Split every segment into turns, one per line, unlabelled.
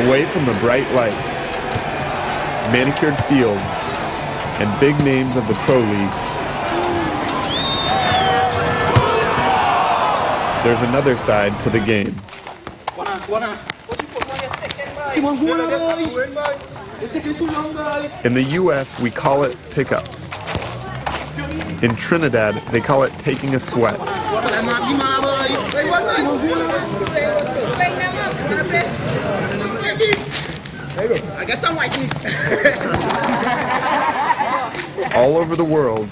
Away from the bright lights, manicured fields, and big names of the pro leagues, there's another side to the game. In the U.S., we call it pickup. In Trinidad, they call it taking a sweat. All over the world,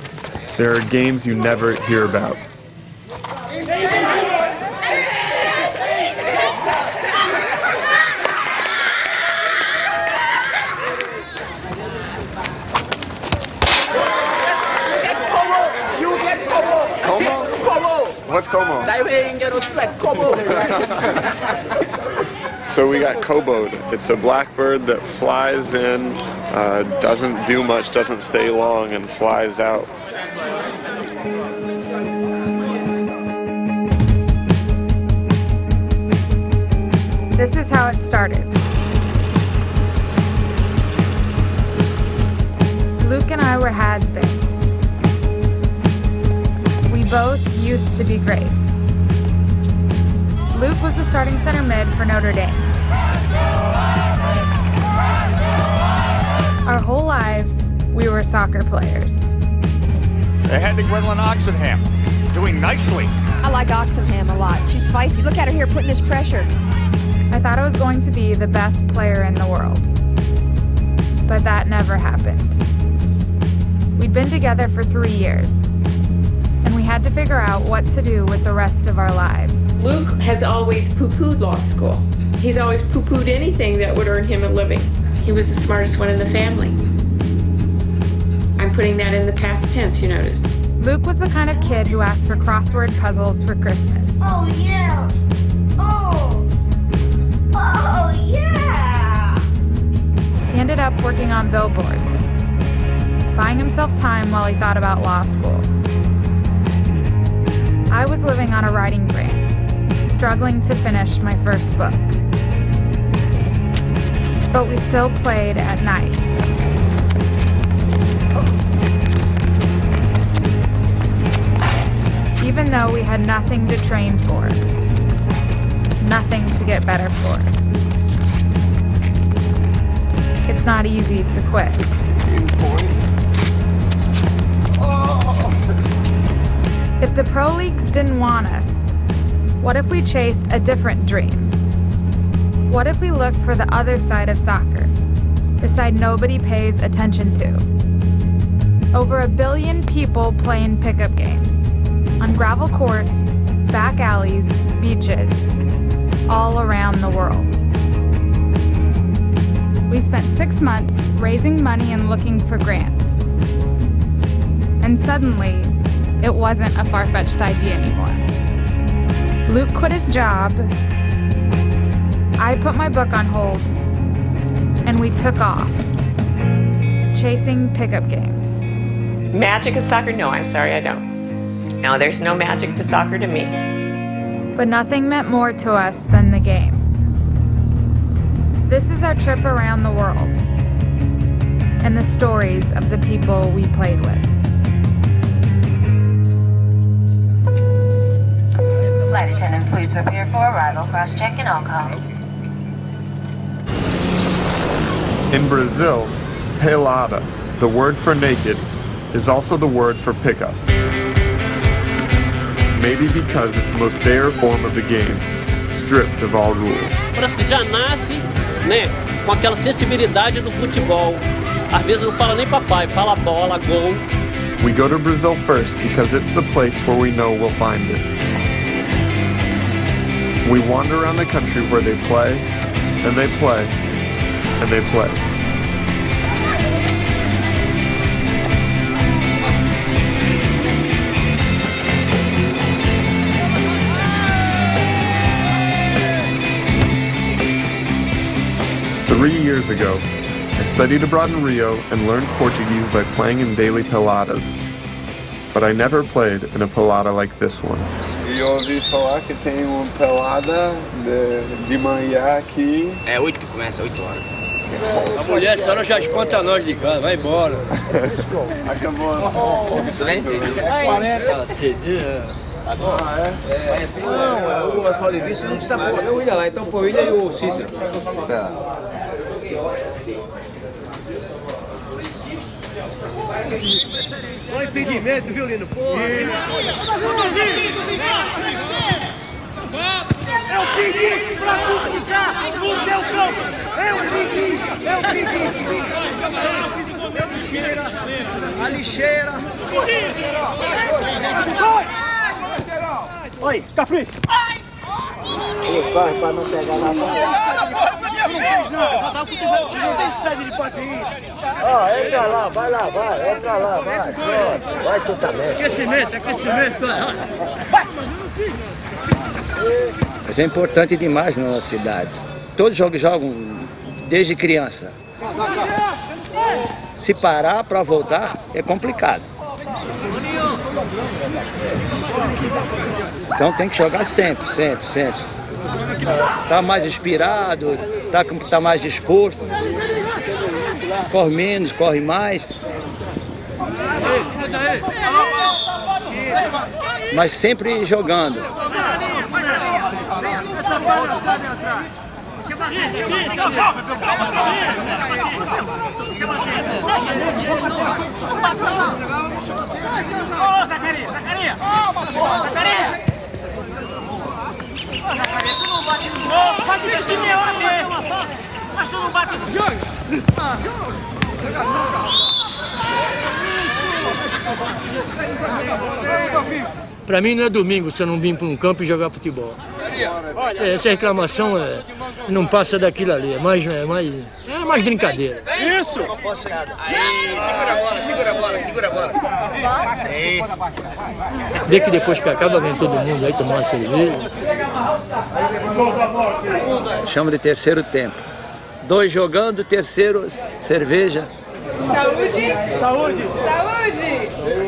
there are games you never hear about. What's Como? So we got koboed. It's a blackbird that flies in, doesn't do much, doesn't stay long, and flies out.
This is how it started. Luke and I were has-beens. We both used to be great. Luke was the starting center mid for Notre Dame. Our whole lives, we were soccer players.
They had to Gwendolyn Oxenham, doing nicely.
I like Oxenham a lot. She's feisty. Look at her here putting this pressure.
I thought I was going to be the best player in the world. But that never happened. We'd been together for 3 years, and we had to figure out what to do with the rest of our lives.
Luke has always poo-pooed law school. He's always poo-pooed anything that would earn him a living. He was the smartest one in the family. I'm putting that in the past tense, you notice.
Luke was the kind of kid who asked for crossword puzzles for Christmas.
Oh, yeah. Oh, yeah.
He ended up working on billboards, buying himself time while he thought about law school. I was living on a writing grant, struggling to finish my first book. But we still played at night. Even though we had nothing to train for, nothing to get better for. It's not easy to quit. If the pro leagues didn't want us, what if we chased a different dream? What if we looked for the other side of soccer, the side nobody pays attention to? Over 1 billion people play in pickup games, on gravel courts, back alleys, beaches, all around the world. We spent 6 months raising money and looking for grants. And suddenly, it wasn't a far-fetched idea anymore. Luke quit his job. I put my book on hold. And we took off, chasing pickup games.
Magic of soccer? No, I'm sorry, I don't. No, there's no magic to soccer to me.
But nothing meant more to us than the game. This is our trip around the world, and the stories of the people we played with.
Flight attendants, please prepare for arrival. Cross-check in all calls.
In Brazil, pelada, the word for naked, is also the word for pickup. Maybe because it's the most bare form of the game, stripped of all rules.
Parece que já nasce, né, com aquela sensibilidade do futebol. Às vezes não fala nem papai, fala bola, gol.
We go to Brazil first because it's the place where we know we'll find it. We wander around the country where they play, and they play, and they play. Three years ago, I studied abroad in Rio and learned Portuguese by playing in daily peladas. but I never played in a pelada like this one. E eu ouvi falar que tem uma pelada de manhã aqui.
É 8 que começa, 8 horas.
A mulher, a senhora já espanta nós de casa, vai embora.
Acabou.
Tudo bem?
40 CD.
Não, o asfalto de vista não precisa pôr o William lá, então pô, o William e o Cícero.
Olha o impedimento, viu, Lino? Porra! É o pedinte pra tu ficar no seu campo! É o pedinte! É o pedinte! A lixeira! Oi, Cafri! Corre pra não pegar na bola. Não tem sede de fazer isso. Ó, entra lá, vai, entra lá, vai. Vai tu também.
Aquecimento.
Mas é importante demais na nossa cidade. Todos jogam desde criança. Se parar para voltar é complicado. Então tem que jogar sempre. Tá mais inspirado, tá mais disposto. Corre menos, corre mais. Mas sempre jogando.
Pra mim não é domingo se eu não vim para um campo e jogar futebol. Essa reclamação não passa daquilo ali, é mais brincadeira.
Isso!
Aí, segura a bola. É isso.
Vê que depois que acaba vem todo mundo aí tomar uma cerveja.
Chama de terceiro tempo. 2 jogando, terceiro cerveja.
Saúde!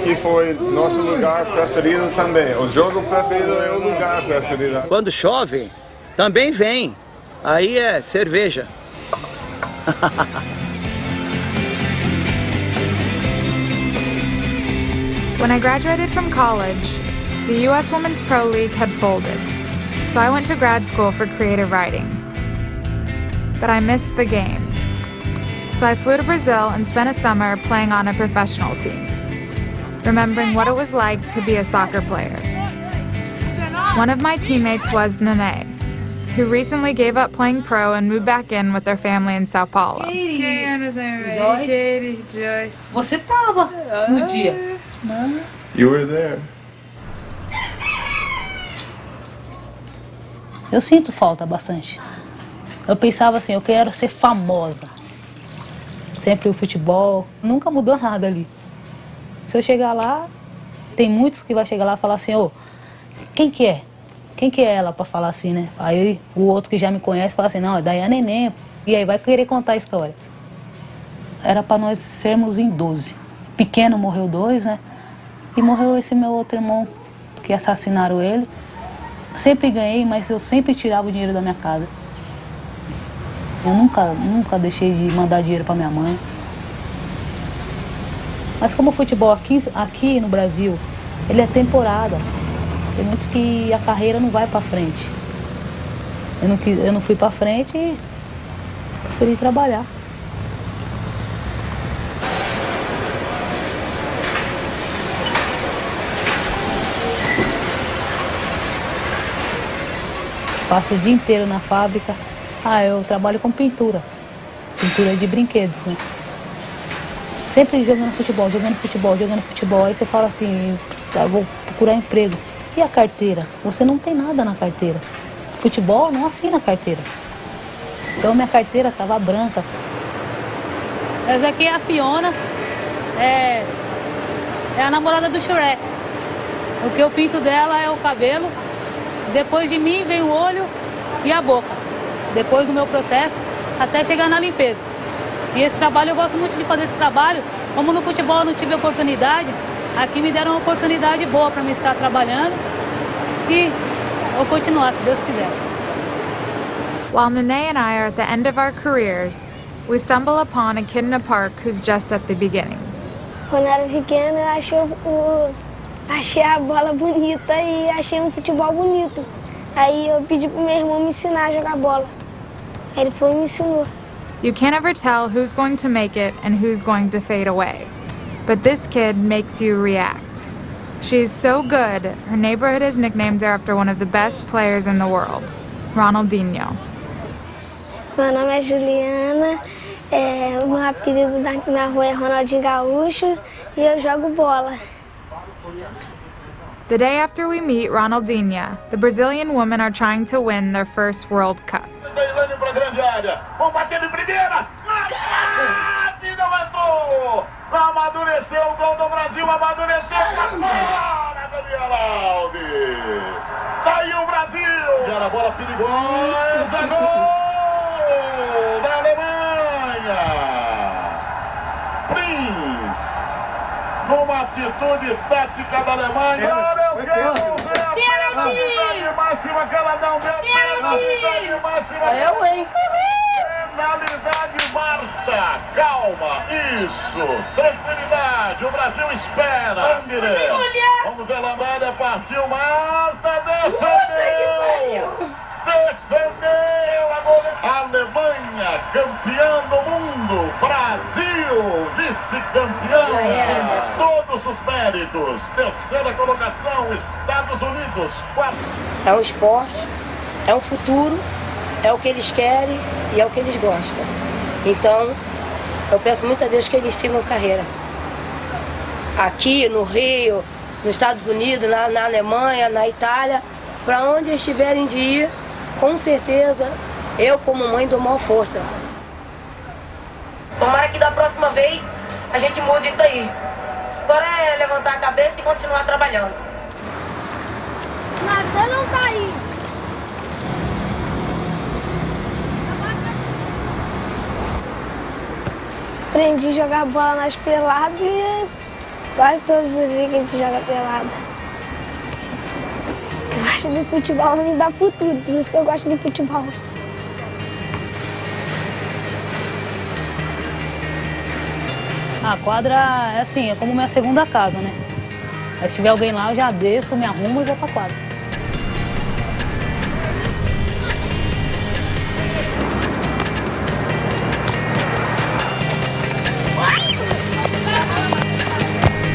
Que foi nosso lugar preferido também. O jogo preferido é o lugar preferido.
Quando chove, também vem. Aí é cerveja.
When I graduated from college, the U.S. Women's Pro League had folded, so I went to grad school for creative writing. But I missed the game. So I flew to Brazil and spent a summer playing on a professional team, remembering what it was like to be a soccer player. One of my teammates was Nene, who recently gave up playing pro and moved back in with their family in Sao Paulo.
Você tava no dia.
You were there.
Eu sinto falta bastante. Eu pensava assim, eu quero ser famosa. Sempre o futebol, nunca mudou nada ali. Se eu chegar lá, tem muitos que vai chegar lá e falar assim, ô, quem que é? Quem que é ela para falar assim, né? Aí o outro que já me conhece fala assim, não, é daí a neném. E aí vai querer contar a história. Era para nós sermos em 12. Pequeno morreu 2, né? E morreu esse meu outro irmão, que assassinaram ele. Sempre ganhei, mas eu sempre tirava o dinheiro da minha casa. Eu nunca deixei de mandar dinheiro para minha mãe. Mas como o futebol aqui no Brasil, ele é temporada. Tem muitos que a carreira não vai para frente. Eu não fui para frente e preferi trabalhar. Passo o dia inteiro na fábrica. Eu trabalho com pintura de brinquedos, né? Sempre jogando futebol. Aí você fala assim, vou procurar emprego. E a carteira? Você não tem nada na carteira. Futebol não assina a carteira. Então minha carteira estava branca. Essa aqui é a Fiona, é a namorada do Shrek. O que eu pinto dela é o cabelo. Depois de mim vem o olho e a boca. Depois do meu processo, até chegar na limpeza. E esse trabalho, eu gosto muito de fazer esse trabalho. Como no futebol eu não tive oportunidade, Aqui me deram uma oportunidade boa para me estar trabalhando e vou continuar, se Deus quiser.
While Nene and I are at the end of our careers, we stumble upon a kid in a park who's just at the beginning.
Quando eu era pequena, eu achei a bola bonita e achei um futebol bonito. Aí eu pedi pro meu irmão me ensinar a jogar bola. Aí ele foi e me ensinou.
You can't ever tell who's going to make it and who's going to fade away. But this kid makes you react. She's so good, her neighborhood has nicknamed her after one of the best players in the world, Ronaldinho.
Meu nome é Juliana, o meu apelido na rua é Ronaldinho Gaúcho e eu jogo bola.
The day after we meet Ronaldinho, the Brazilian women are trying to win their first World Cup.
Pra grande área. Vamos bater de primeira. E não entrou. Amadureceu o gol do Brasil. Amadureceu. Fora, Daniel Alves. Saiu o Brasil. Já a bola perigosa. Gol da Alemanha. Prince. Numa atitude tática da Alemanha. Eu quero ver a penalidade máxima que ela não deu. Penalidade máxima.
Eu, hein?
Penalidade, Marta. Calma. Isso. Tranquilidade. O Brasil espera. Vamos ver a Lamada. Partiu. Marta. Defendeu. Defendeu a goleira. Alemanha, campeã do mundo. Brasil, vice-campeão. Todos os méritos. Terceira colocação, Estados Unidos. 4.
É um esporte, é um futuro, é o que eles querem e é o que eles gostam. Então, eu peço muito a Deus que eles sigam carreira. Aqui no Rio, nos Estados Unidos, na Alemanha, na Itália, para onde eles tiverem de ir, com certeza, eu como mãe dou maior força. Tomara que da próxima vez a gente mude isso aí. Agora é levantar a cabeça e continuar trabalhando.
Nada não tá aí. Aprendi a jogar bola nas peladas e quase todos os dias que a gente joga pelada. Eu gosto de futebol, me dá futuro, por isso que eu gosto de futebol.
A quadra é assim, é como minha segunda casa, né? Aí se tiver alguém lá, eu já desço, me arrumo e vou pra quadra.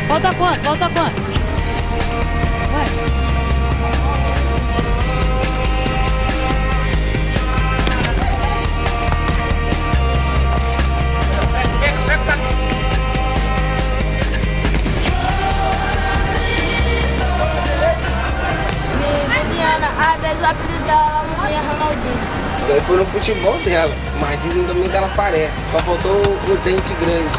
Falta quanto? Falta quanto? Vai.
Juliana, às vezes o apelido dela é Ronaldinho.
Isso aí foi no futebol dela, mas dizem também que ela parece. Só faltou o dente grande.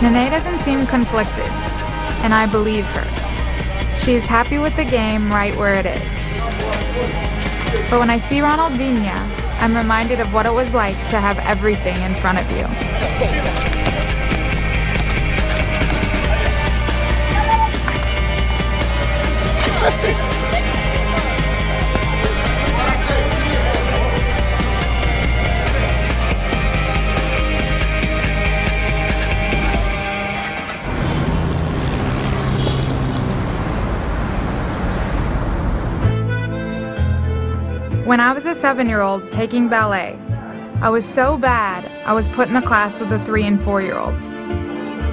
Nene doesn't seem conflicted, and I believe her. She's happy with the game right where it is. But when I see Ronaldinho, I'm reminded of what it was like to have everything in front of you. When I was a 7-year-old taking ballet, I was so bad I was put in the class with the 3- and 4-year-olds.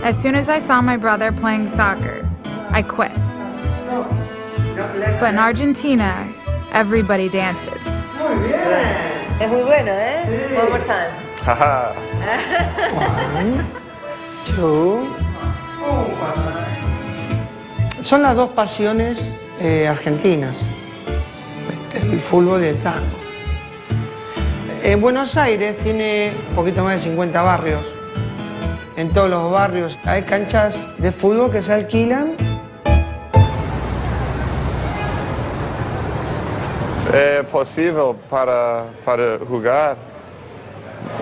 As soon as I saw my brother playing soccer, I quit. But in Argentina, everybody dances.
Es muy bueno, ¿eh? One more time.
Haha.
1, 2. Son las dos pasiones argentinas, el fútbol y el tango. En Buenos Aires tiene un poquito más de 50 barrios. En todos los barrios hay canchas de fútbol que se alquilan.
¿Es posible para jugar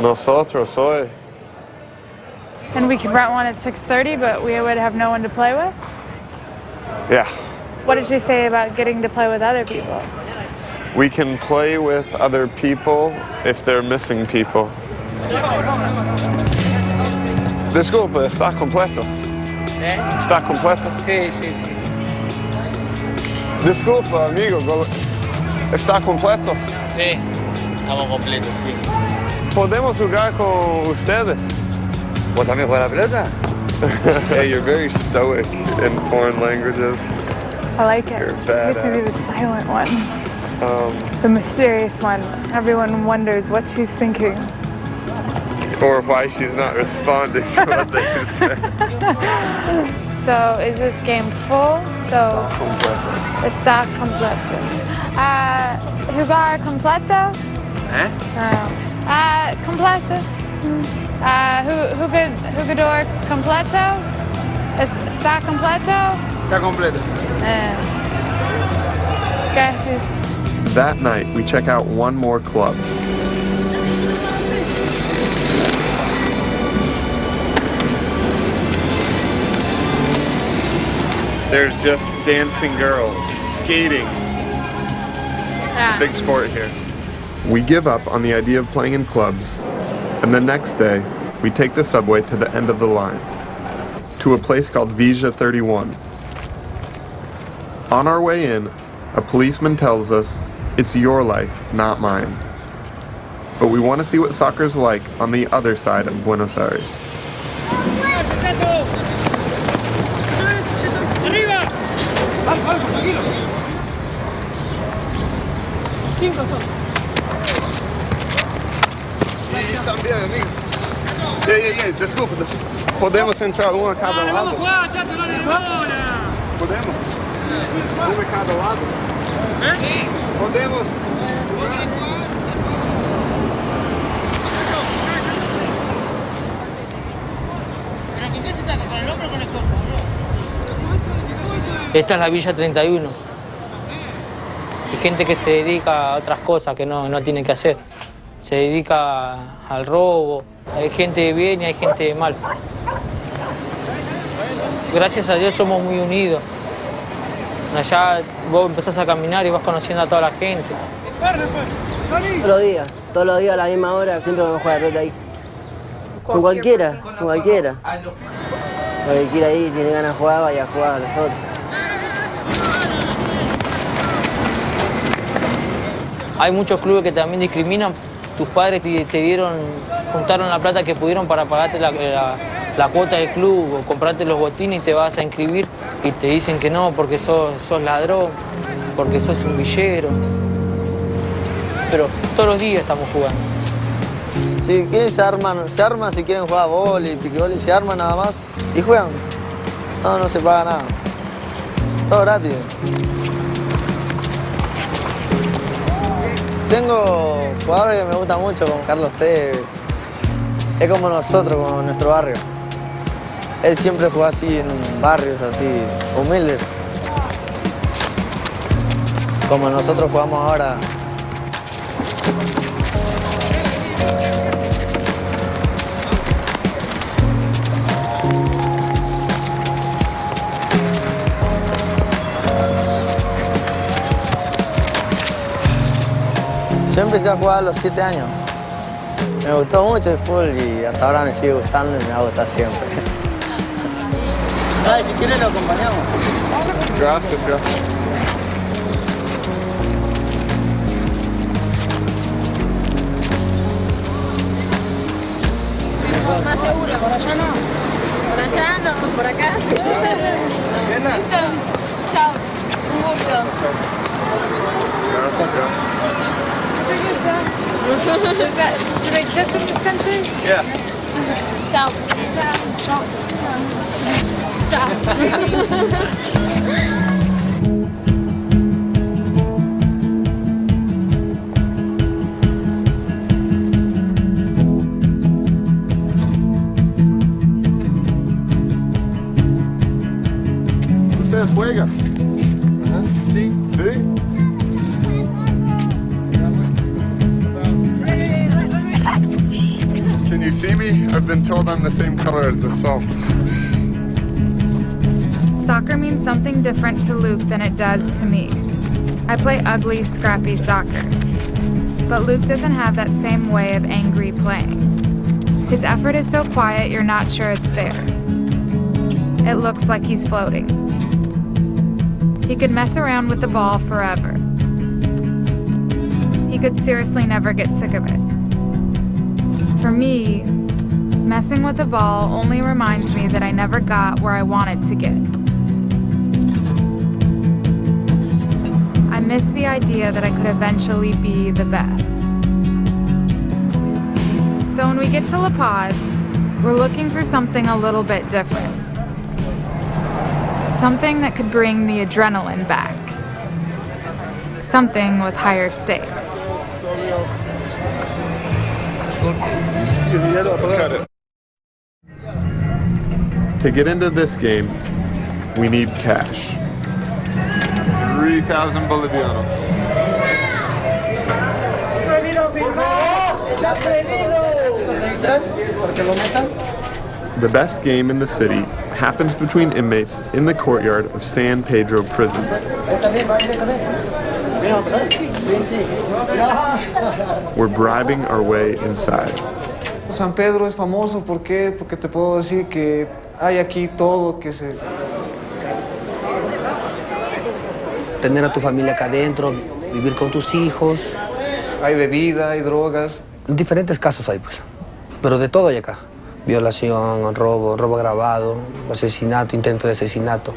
nosotros hoy?
And we could rent one at 6:30, but we would have no one to play with?
Yeah.
What did she say about getting to play with other people?
We can play with other people if they're missing people. Disculpa, ¿está completo? ¿Está completo?
Sí, sí, sí.
Disculpa, amigo, ¿está completo?
Sí, estamos completos, sí.
¿Podemos jugar con ustedes?
¿Vos también juegas la pelota?
Hey, you're very stoic in foreign languages.
I like it.
You're
You get to
badass.
be the silent one. The mysterious one. Everyone wonders what she's thinking.
Or why she's not responding to what they say.
So, is this game full? So, está completo. Jugar completo? Completo. Jugador completo? Está completo?
Está completo.
Gracias.
That night, we check out one more club. There's just dancing girls, skating. It's a big sport here. We give up on the idea of playing in clubs, and the next day, we take the subway to the end of the line, to a place called Vija 31. On our way in, a policeman tells us, it's your life, not mine. But we want to see what soccer's like on the other side of Buenos Aires. Desculpa. Podemos entrar um a cada lado? Podemos? Um a cada lado? Podemos?
Esta es la Villa 31. Hay gente que se dedica a otras cosas que no tiene que hacer. Se dedica al robo. Hay gente de bien y hay gente de mal. Gracias a Dios somos muy unidos. Allá vos empezás a caminar y vas conociendo a toda la gente.
Todos los días a la misma hora, siempre vamos a jugar pelota ahí. Con cualquiera. El que quiera ir, tiene ganas de jugar, vaya a jugar a nosotros.
Hay muchos clubes que también discriminan. Tus padres juntaron la plata que pudieron para pagarte la cuota del club o comprarte los botines y te vas a inscribir y te dicen que no porque sos ladrón, porque sos un villero. Pero todos los días estamos jugando.
Si quieren se arman, si quieren jugar vóley, piquevóley, se arman nada más y juegan. No se paga nada. Todo gratis. Tengo jugadores que me gustan mucho, como Carlos Tevez. Es como nosotros, como nuestro barrio. Él siempre jugó así en barrios así, humildes. Como nosotros jugamos ahora. Yo empecé a jugar a los 7 años. Me gustó mucho el fútbol y hasta ahora me sigue gustando y me va a gustar siempre. Ay, si quieres lo acompañamos.
Gracias.
Más seguro. Por allá no. Por allá no, por acá. Listo. Chao. Un gusto.
Do they kiss in this country?
Yeah.
Chao. Chao.
¿Ustedes juegan? Sí. ¿Sí? see me? I've been told I'm the same color as the salt.
Soccer means something different to Luke than it does to me. I play ugly, scrappy soccer. But Luke doesn't have that same way of angry playing. His effort is so quiet you're not sure it's there. It looks like he's floating. He could mess around with the ball forever. He could seriously never get sick of it. For me, messing with the ball only reminds me that I never got where I wanted to get. I miss the idea that I could eventually be the best. So when we get to La Paz, we're looking for something a little bit different. Something that could bring the adrenaline back. Something with higher stakes.
To get into this game, we need cash. 3,000 bolivianos. The best game in the city happens between inmates in the courtyard of San Pedro prison. We're bribing our way inside.
San Pedro es famoso, ¿por qué? Porque te puedo decir que hay aquí todo que se...
Tener a tu familia acá adentro, vivir con tus hijos.
Hay bebida, hay drogas.
Diferentes casos hay, pues. Pero de todo hay acá. Violación, robo, robo agravado, asesinato, intento de asesinato.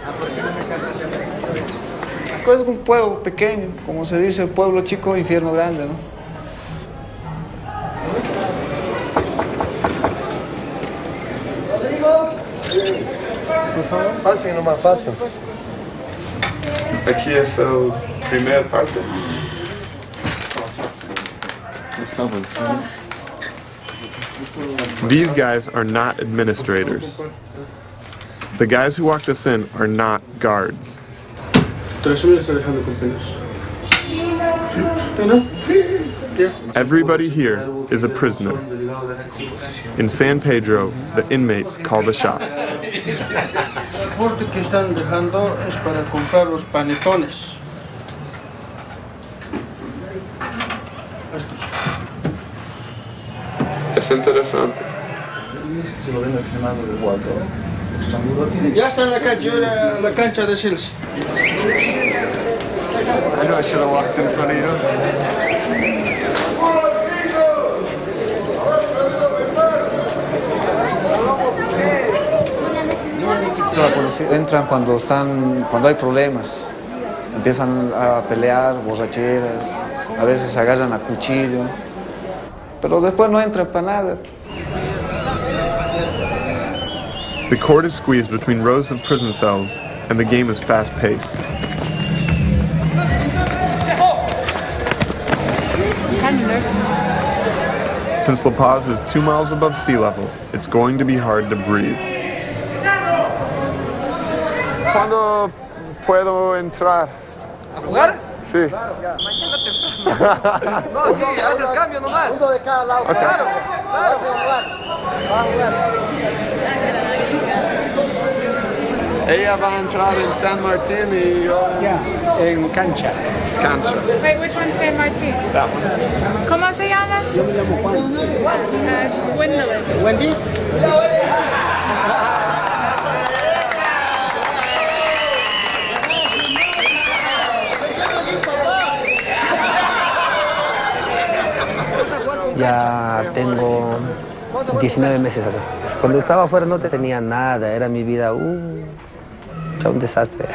Es un pueblo pequeño, como se dice, pueblo chico, infierno grande, ¿no?
Pasen nomás, pasen.
Aquí es el primer parte. These guys are not administrators. The guys who walked us in are not guards. Everybody here is a prisoner. In San Pedro, the inmates call the shots.
El aporte que están dejando es para comprar los panetones.
Es interesante.
Ya está en la cancha de Sils.
I know I should have walked in front of you.
Entran cuando hay problemas. Empiezan a pelear, borracheras, a veces se agarran a cuchillo. Pero después no entran para nada.
The cord is squeezed between rows of prison cells, and the game is fast-paced.
I'm kind of nervous.
Since La Paz is 2 miles above sea level, it's going to be hard to breathe. ¿Cuándo puedo entrar?
¿A jugar?
Sí.
Mañana temprano. No, sí, haces cambio nomás. Uno de cada lado.
Okay.
Claro, claro. Va a jugar.
Ella va a entrar en San Martín y yo
En cancha.
cancha.
Wait, which one's San Martín?
That one.
¿Cómo se llama?
Yo me llamo Juan.
Gwendolyn.
Wendy.
Ya tengo 19 meses acá. Cuando estaba afuera no tenía nada, era mi vida un desastre.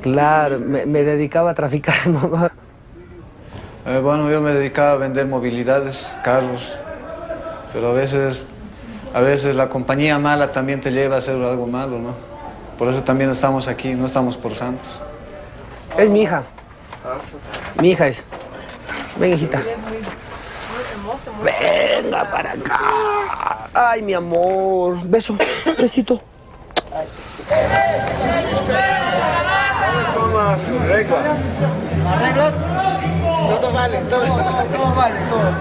Claro, me dedicaba a traficar.
Bueno, yo me dedicaba a vender movilidades, carros, pero a veces la compañía mala también te lleva a hacer algo malo, ¿no? Por eso también estamos aquí, no estamos por santos.
Es mi hija. Mi hija es. Ven, hijita. Venga para acá. Ay, mi amor. Beso. Besito.
¿Cuáles son las reglas?
¿Las reglas? Todo vale, todo vale, todo.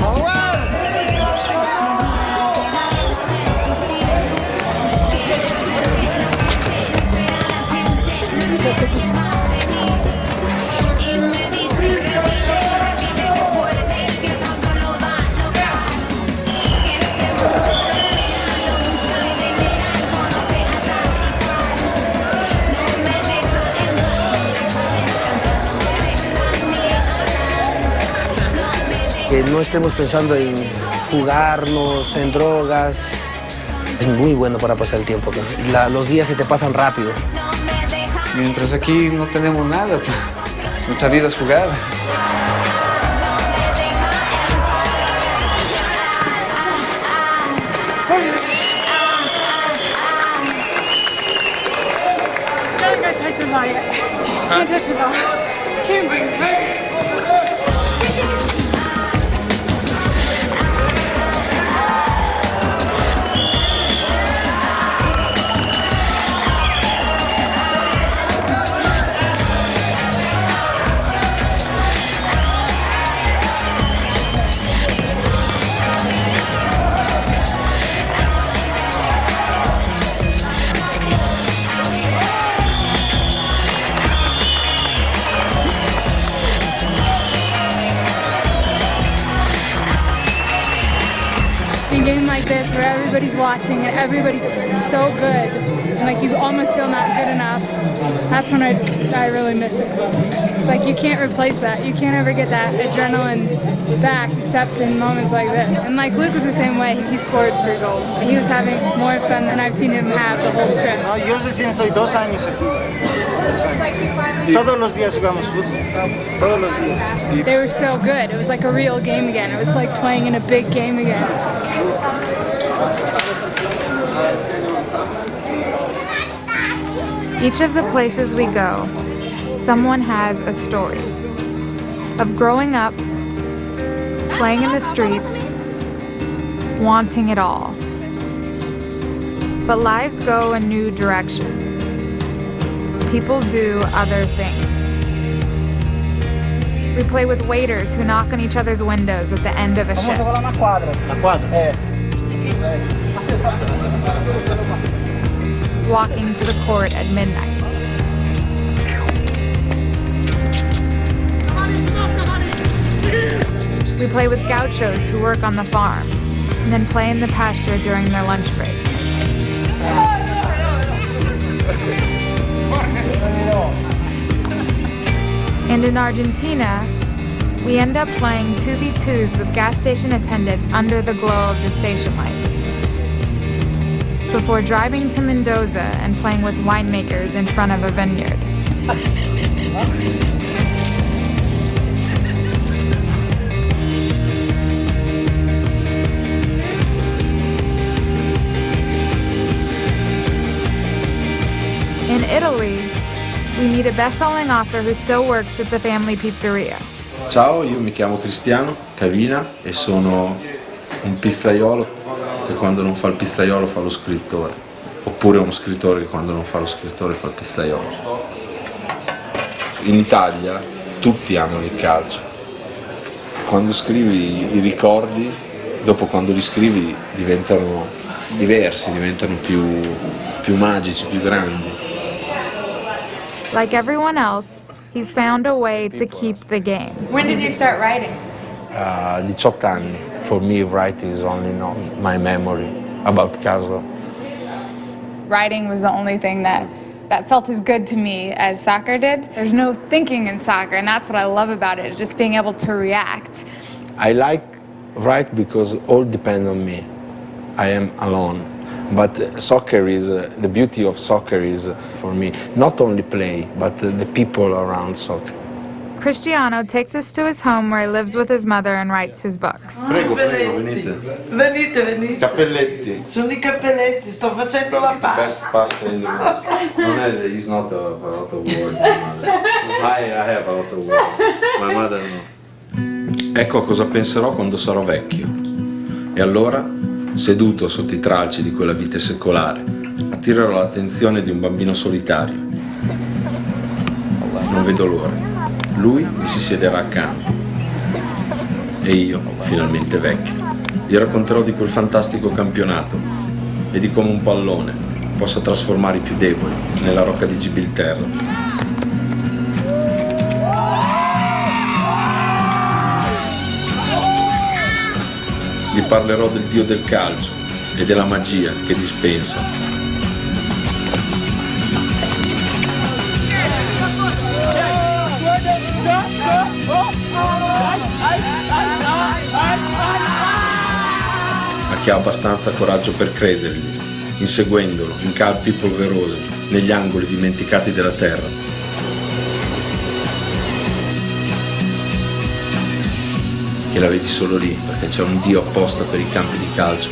¡Vamos!
que no estemos pensando en jugarnos, en drogas. Es muy bueno para pasar el tiempo. Los días se te pasan rápido.
Mientras aquí no tenemos nada, nuestra vida es jugar.
Can't touch the ball yet. Can't touch the ball. Can't bring it. A game like this where everybody's watching and everybody's so good and like you almost feel not good enough, that's when I really miss it. It's like you can't replace that. You can't ever get that adrenaline back except in moments like this. And like Luke was the same way. He scored 3 goals. He was having more fun than I've seen him have the whole trip.
No, yo recién estoy 2 años aquí. 2 años. Todos los días jugamos fútbol. Todos los días.
They were so good. It was like a real game again. It was like playing in a big game again. Each of the places we go, someone has a story of growing up, playing in the streets, wanting it all. But lives go in new directions. People do other things. We play with waiters who knock on each other's windows at the end of a shift. Walking to the court at midnight. We play with gauchos who work on the farm and then play in the pasture during their lunch break. And in Argentina, we end up playing 2v2s with gas station attendants under the glow of the station lights, before driving to Mendoza and playing with winemakers in front of a vineyard. In Italy, we meet a best-selling author who still works at the family pizzeria.
Ciao, io mi chiamo Cristiano Cavina e sono un pizzaiolo che quando non fa il pizzaiolo fa lo scrittore, oppure uno scrittore che quando non fa lo scrittore fa il pizzaiolo. In Italia tutti amano il calcio. Quando scrivi i ricordi, dopo quando li scrivi diventano diversi, diventano più magici, più grandi.
Like everyone else, he's found a way to keep the game. When did you start writing?
18 anni. For me, writing is only not my memory about Caso.
Writing was the only thing that felt as good to me as soccer did. There's no thinking in soccer, and that's what I love about it, is just being able to react.
I like write because all depend on me. I am alone. But soccer is, the beauty of soccer is, for me, not only play, but the people around soccer.
Cristiano takes us to his home where he lives with his mother and writes his books.
Prego, venite.
Venite.
Cappelletti.
Sono I cappelletti, sto facendo la pasta.
Best pasta in the world. Non è, he's not a lot of word. I have a lot of word. My mother no. Ecco a cosa penserò quando sarò vecchio. E allora, seduto sotto i tralci di quella vite secolare, attirerò l'attenzione di un bambino solitario. Non vedo l'ora. Lui mi si siederà accanto e io, finalmente vecchio, gli racconterò di quel fantastico campionato e di come un pallone possa trasformare i più deboli nella rocca di Gibilterra. Gli parlerò del dio del calcio e della magia che dispensa.
Ai, ai, ai, ai.
chi ha abbastanza coraggio per credergli, inseguendolo in campi polverosi, negli angoli dimenticati della terra. Che la vedi solo lì, perché c'è un Dio apposta per i campi di calcio,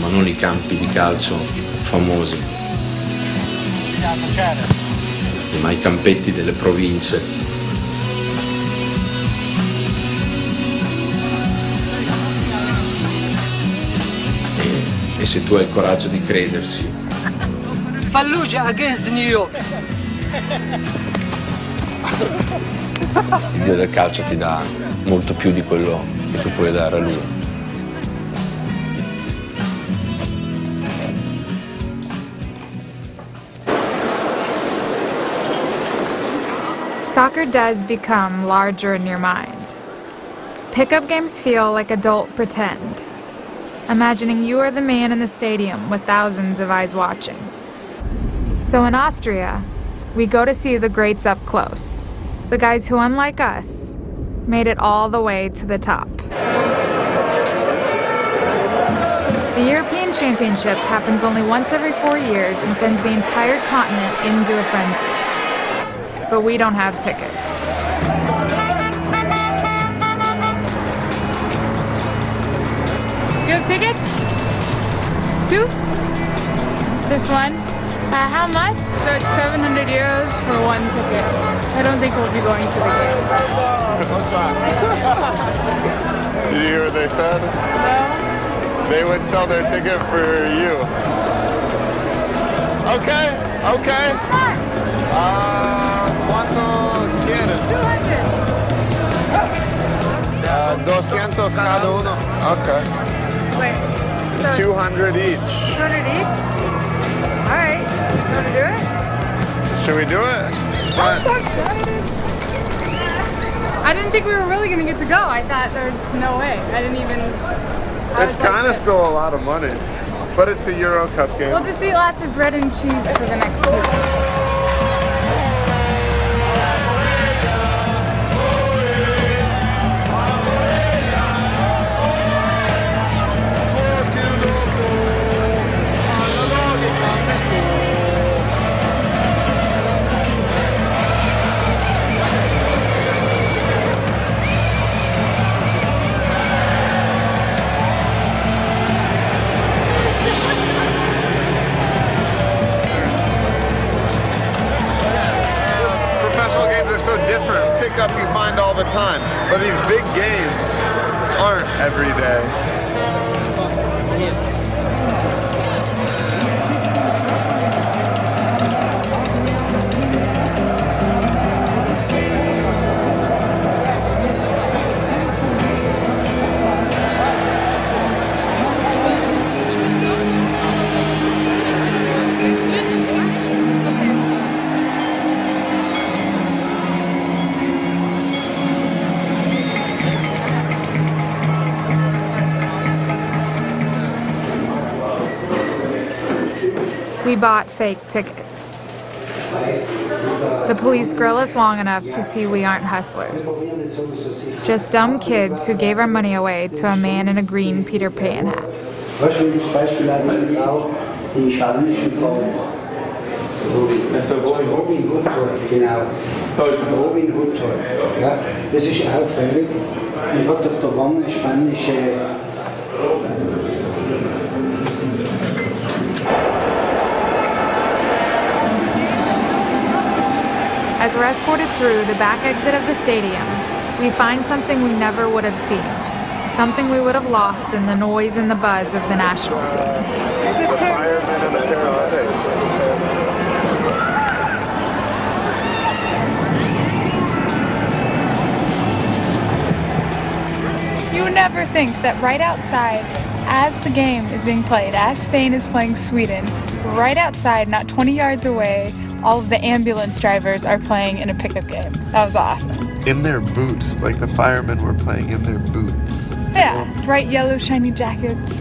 ma non i campi di calcio famosi, ma i campetti delle province. E se tu hai il coraggio di crederci.
Fallujah against New York.
Il Dio del calcio ti dà molto più di quello che tu puoi dare a lui.
Soccer does become larger in your mind. Pickup games feel like adult pretend, imagining you are the man in the stadium with thousands of eyes watching. So in Austria, we go to see the greats up close, the guys who, unlike us, made it all the way to the top. The European Championship happens only once every 4 years and sends the entire continent into a frenzy. But we don't have tickets.
You have tickets? 2? This one? How much? So it's 700 euros for 1 ticket. So I don't think we'll be going to the game.
Did you hear what they said?
No.
They would sell their ticket for you. Okay, okay. ¿Cuánto quieren? 200 cada uno. Okay.
Wait. So
200 each.
200 each? Alright. You want to do it?
Should we do it?
I'm so excited. I didn't think we were really going to get to go. I thought there's no way. I didn't even...
It's kind of still a lot of money, but it's a Euro Cup game.
We'll just eat lots of bread and cheese for the next week.
Different pickup you find all the time, but these big games aren't every day.
We bought fake tickets. The police grill us long enough to see we aren't hustlers. Just dumb kids who gave our money away to a man in a green Peter Pan hat.
Robin Hood, ja, das ist auffällig und hat auf der Wange spanische.
As we're escorted through the back exit of the stadium, we find something we never would have seen, something we would have lost in the noise and the buzz of the national team.
You would never think that right outside, as the game is being played, as Spain is playing Sweden, right outside, not 20 yards away, all of the ambulance drivers are playing in a pickup game. That was awesome.
In their boots, like the firemen were playing in their boots.
Yeah, bright yellow, shiny jackets.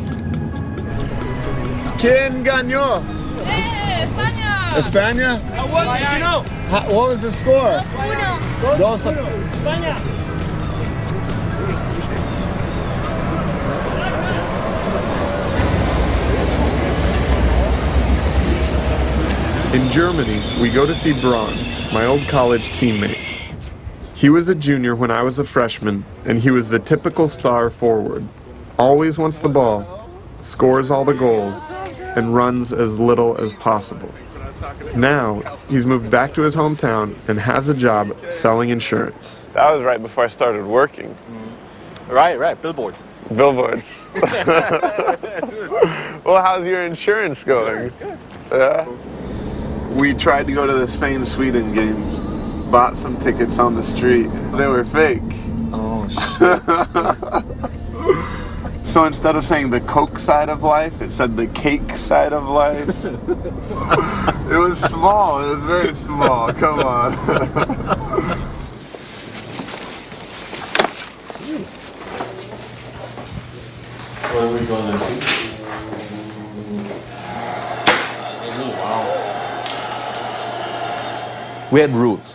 ¿Quién ganó?
España.
España? What was the score? 2-1. España. In Germany, we go to see Braun, my old college teammate. He was a junior when I was a freshman, and he was the typical star forward. Always wants the ball, scores all the goals, and runs as little as possible. Now, he's moved back to his hometown and has a job selling insurance. That was right before I started working.
Right, billboards.
Billboards. Well, how's your insurance going? Yeah. We tried to go to the Spain-Sweden game. Bought some tickets on the street. They were fake.
Oh, shit.
So instead of saying the Coke side of life, it said the cake side of life. It was small. It was very small. Come on.
What are we going to do? We had rules.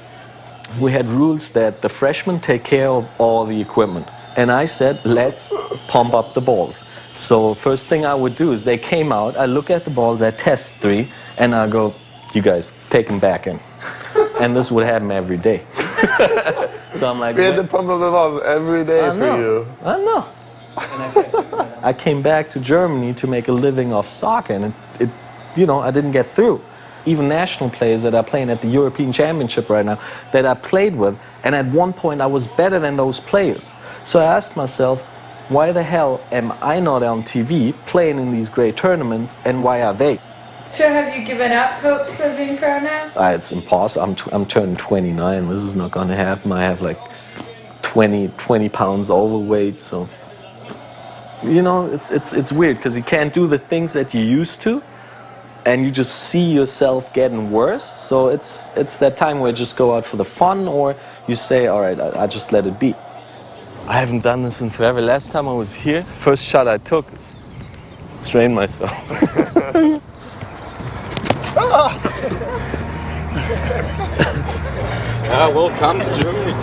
We had rules that the freshmen take care of all the equipment. And I said, let's pump up the balls. So first thing I would do is they came out, I look at the balls, I test 3, and I go, you guys, take them back in. And this would happen every day. So I'm like,
we had to pump up the balls every day for you.
I know. I came back to Germany to make a living off soccer, and it I didn't get through. Even national players that are playing at the European Championship right now that I played with, and at one point I was better than those players. So I asked myself, why the hell am I not on TV playing in these great tournaments, and why are they?
So have you given up hopes of being pro now?
It's impossible. I'm turning 29. This is not going to happen. I have like 20 pounds overweight, so it's weird because you can't do the things that you used to, and you just see yourself getting worse. So it's that time where you just go out for the fun, or you say, all right, I just let it be. I haven't done this in forever. Last time I was here, first shot I took, strained myself. Welcome to Germany.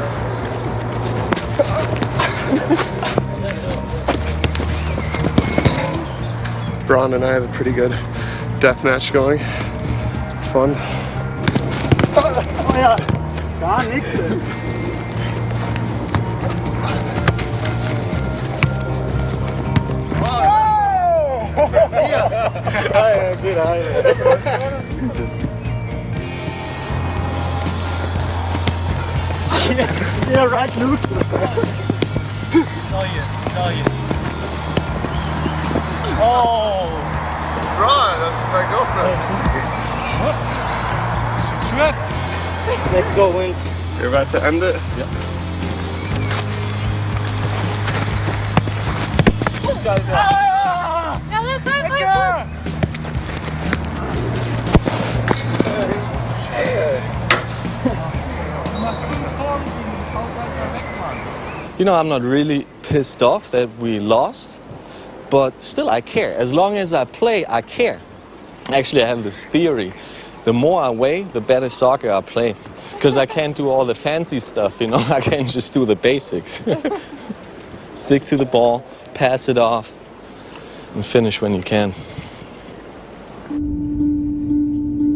Braun and I have a pretty good death match going. It's fun.
Oh ja, gar nichts. Yeah, right, Luke. Saw you. Oh!
Braun, that's my girlfriend.
Next goal wins.
You're about to end it?
Yeah.
I'm not really pissed off that we lost, but still I care. As long as I play, I care. Actually, I have this theory. The more I weigh, the better soccer I play. Because I can't do all the fancy stuff, I can't just do the basics. Stick to the ball, pass it off, and finish when you can.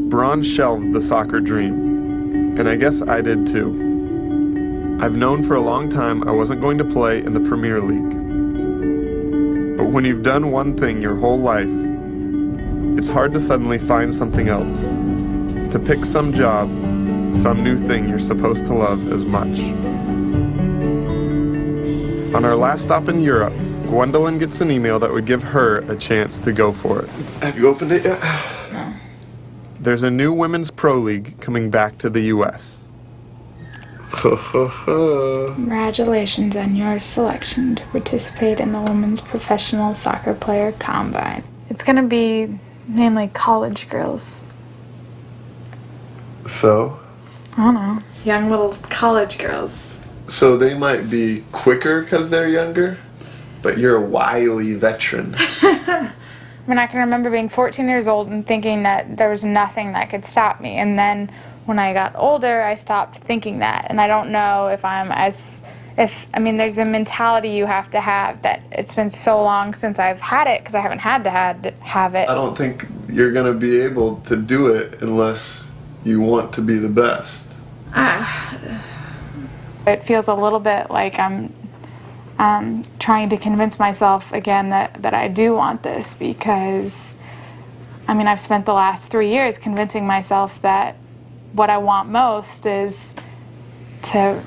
Braun shelved the soccer dream, and I guess I did too. I've known for a long time I wasn't going to play in the Premier League. But when you've done one thing your whole life, it's hard to suddenly find something else, to pick some job, some new thing you're supposed to love as much. On our last stop in Europe, Gwendolyn gets an email that would give her a chance to go for it. Have you opened it yet?
No.
There's a new women's pro league coming back to the U.S.
Congratulations on your selection to participate in the Women's Professional Soccer Player Combine. It's gonna be mainly college girls.
So?
I don't know. Young little college girls.
So they might be quicker because they're younger, but you're a wily veteran.
I mean, I can remember being 14 years old and thinking that there was nothing that could stop me. And then when I got older, I stopped thinking that. And I don't know if I'm as there's a mentality you have to have that it's been so long since I've had it because I haven't had to have it.
I don't think you're going to be able to do it unless you want to be the best.
It feels a little bit like I'm trying to convince myself again that I do want this because, I've spent the last 3 years convincing myself that what I want most is to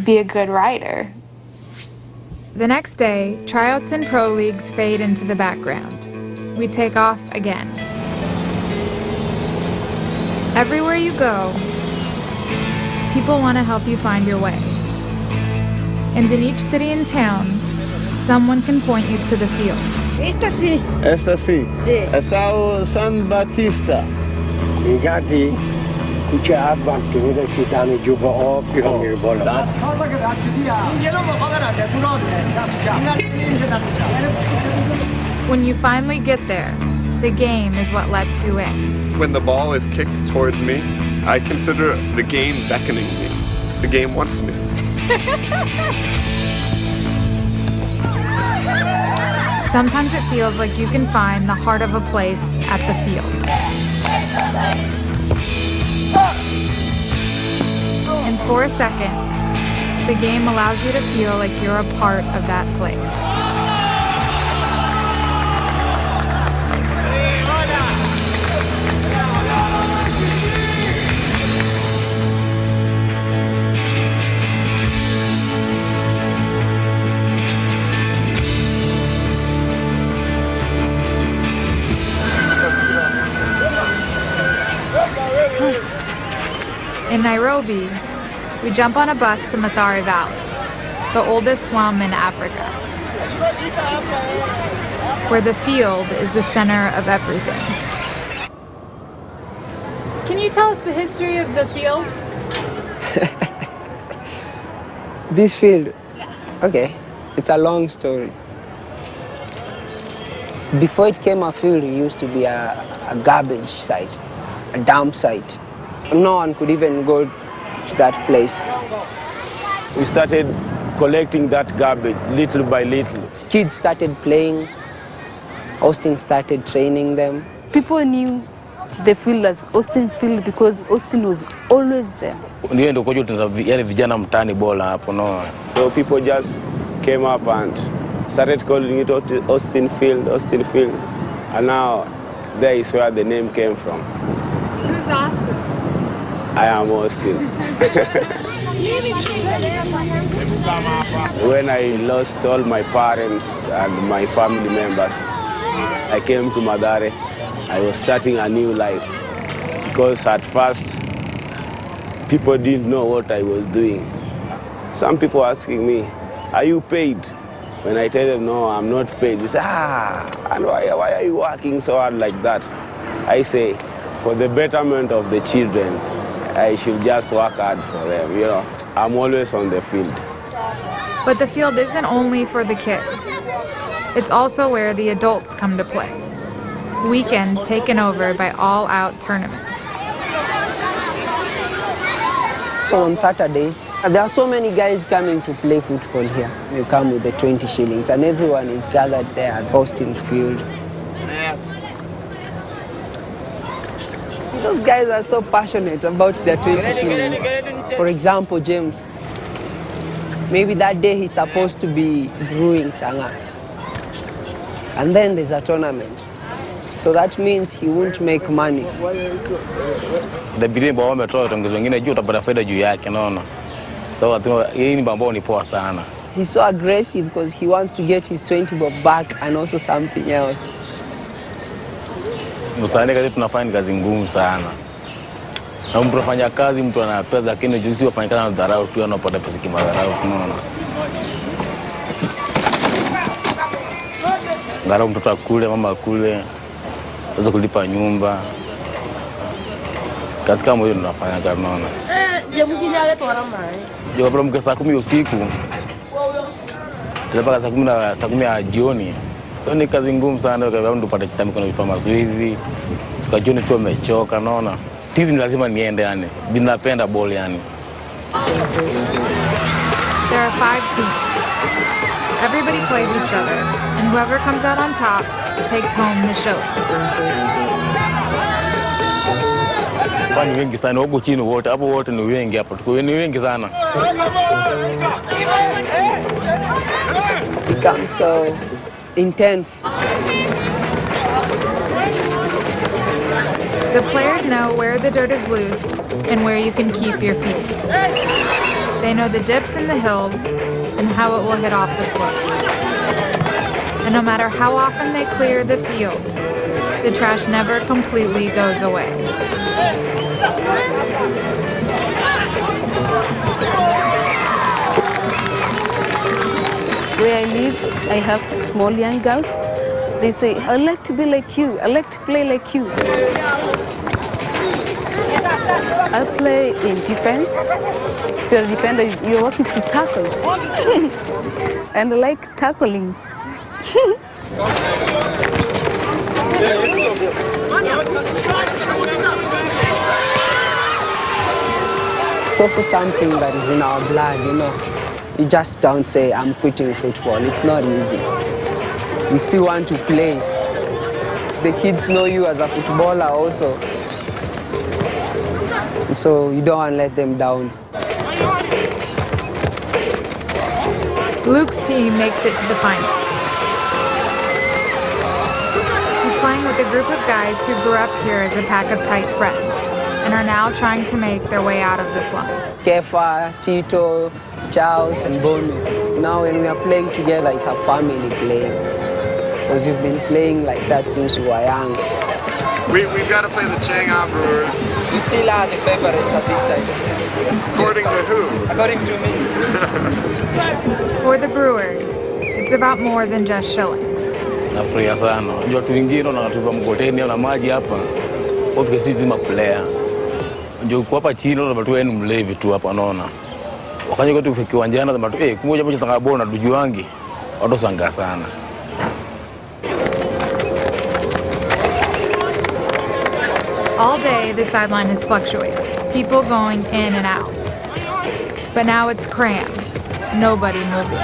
be a good rider. The next day, tryouts and pro leagues fade into the background. We take off again. Everywhere you go, people want to help you find your way. And in each city and town, someone can point you to the field.
Esta sí.
Esta sí.
Sí.
Essa San Batista.
Ligati, kuće Advantine si dani džuva opiro mir bola.
When you finally get there, the game is what lets you in.
When the ball is kicked towards me, I consider the game beckoning me. The game wants me.
Sometimes it feels like you can find the heart of a place at the field. And for a second, the game allows you to feel like you're a part of that place. In Nairobi, we jump on a bus to Mathare Valley, the oldest slum in Africa, where the field is the center of everything.
Can you tell us the history of the field?
This field? Okay, it's a long story. Before it came a field, it used to be a garbage site, a dump site. No one could even go to that place.
We started collecting that garbage little by little.
Kids started playing. Austin started training them.
People knew the field as Austin Field because Austin was always there.
So people just came up and started calling it Austin Field, Austin Field. And now there is where the name came from.
Who's Austin?
I am Austin. When I lost all my parents and my family members, I came to Mathare. I was starting a new life because at first people didn't know what I was doing. Some people asking me, are you paid? When I tell them, no, I'm not paid, they say, and why are you working so hard like that? I say, for the betterment of the children, I should just work hard for them, you know. I'm always on the field.
But the field isn't only for the kids. It's also where the adults come to play. Weekends taken over by all-out tournaments.
So on Saturdays, there are so many guys coming to play football here. You come with the 20 shillings and everyone is gathered there at Austin's field. Those guys are so passionate about their 20 shillings. For example, James, maybe that day he's supposed to be brewing changa. And then there's a tournament. So that means he won't make money.
The bidii ambao wametoa tongeza wengine juu utapata faida juu yake naona. So hii ni ambao ni poa sana.
He's so aggressive because he wants to get his 20 bob back and also something else.
Msaani kazi tunafanya ni kazi ngumu sana. Na mtu anafanya kazi mtu ana pesa lakini juzi wafanya kazi na dharau tu anapata pesa kama dharau tunaona. Dharau mtoto akule mama akule. Sasa kulipa nyumba. Kazi kama hiyo tunafanya kama unaona. Ndio kwa mke saa 10 usiku. Tunapaka saa 10 ya jioni. So ni kazi ngumu sana kwa sababu tupate time kwa kufanya mazoezi. Fika jioni tu umechoka unaona. Tizi ni lazima niende yani. Ninapenda ball yani.
There are 5 teams. Everybody plays each other, and whoever comes out on top takes home the shillings.
Fani wengi sana huko chini wote, hapo wote ni wengi hapo. Tuko ni wengi sana.
It becomes so intense.
The players know where the dirt is loose and where you can keep your feet. They know the dips and the hills and how it will hit off the slope. And no matter how often they clear the field, the trash never completely goes away.
Where I live, I have small young girls. They say, I like to be like you. I like to play like you. I play in defense. If you're a defender, your work is to tackle. And I like tackling.
It's also something that is in our blood, you know. You just don't say, I'm quitting football. It's not easy. You still want to play. The kids know you as a footballer also. So you don't want to let them down.
Luke's team makes it to the finals. He's playing with a group of guys who grew up here as a pack of tight friends and are now trying to make their way out of the slum.
Kefa, Tito, Charles, and Bonu. Now when we are playing together, it's a family playing. Because we've been playing like that since we were young.
We've got to play the Chang'an Brewers.
We still are the favorites at this time.
According to who?
According to me.
For the Brewers, it's about more than just shillings.
Nafurahia sana. Unajua watu wengine wanatupa mkoteni na maji hapa. Ofike sisi maplayer. Unajua uko hapa chini na watu wenu mlevi tu hapa naona. Wakati kwetu ufike uwanjani na watu kumoja moja sanga bona duju wangi. Watu sanga sana.
All day, the sideline has fluctuated, people going in and out. But now it's crammed, nobody moving.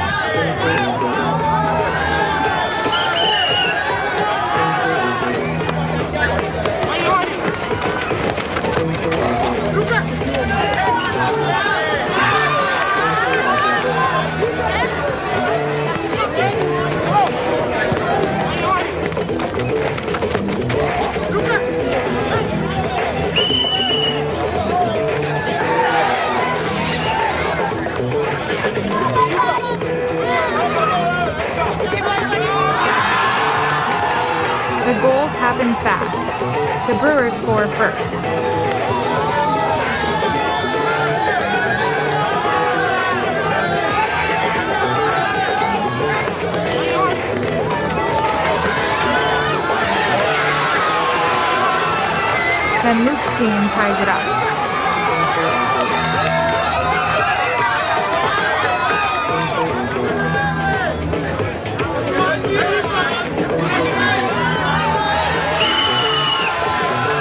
The goals happen fast. The Brewers score first. Then Luke's team ties it up.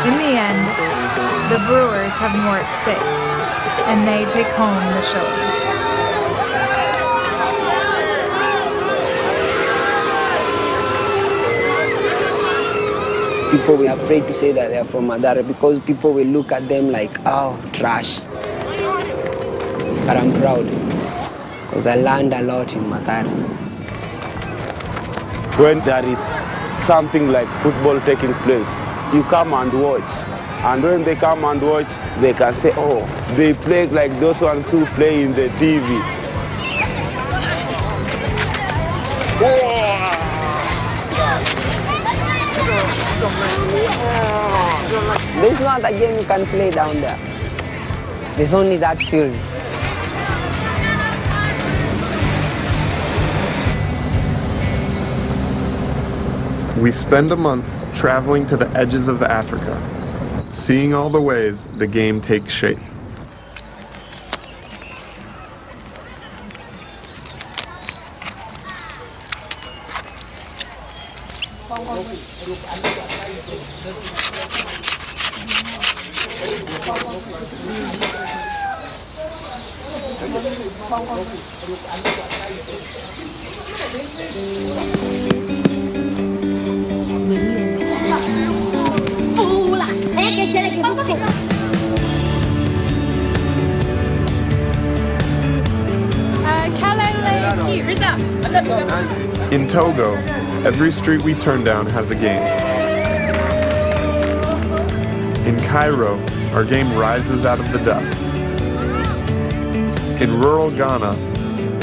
In the end, the Brewers have more at stake, and they take home the shillings.
People were afraid to say that they're from Madare because people will look at them like, oh, trash. But I'm proud because I learned a lot in Madare.
When there is something like football taking place, you come and watch. And when they come and watch, they can say, oh, they play like those ones who play in the TV.
There's not a game you can play down there. There's only that field.
We spend a month traveling to the edges of Africa, seeing all the ways the game takes shape. In Togo, every street we turn down has a game. In Cairo, our game rises out of the dust. In rural Ghana,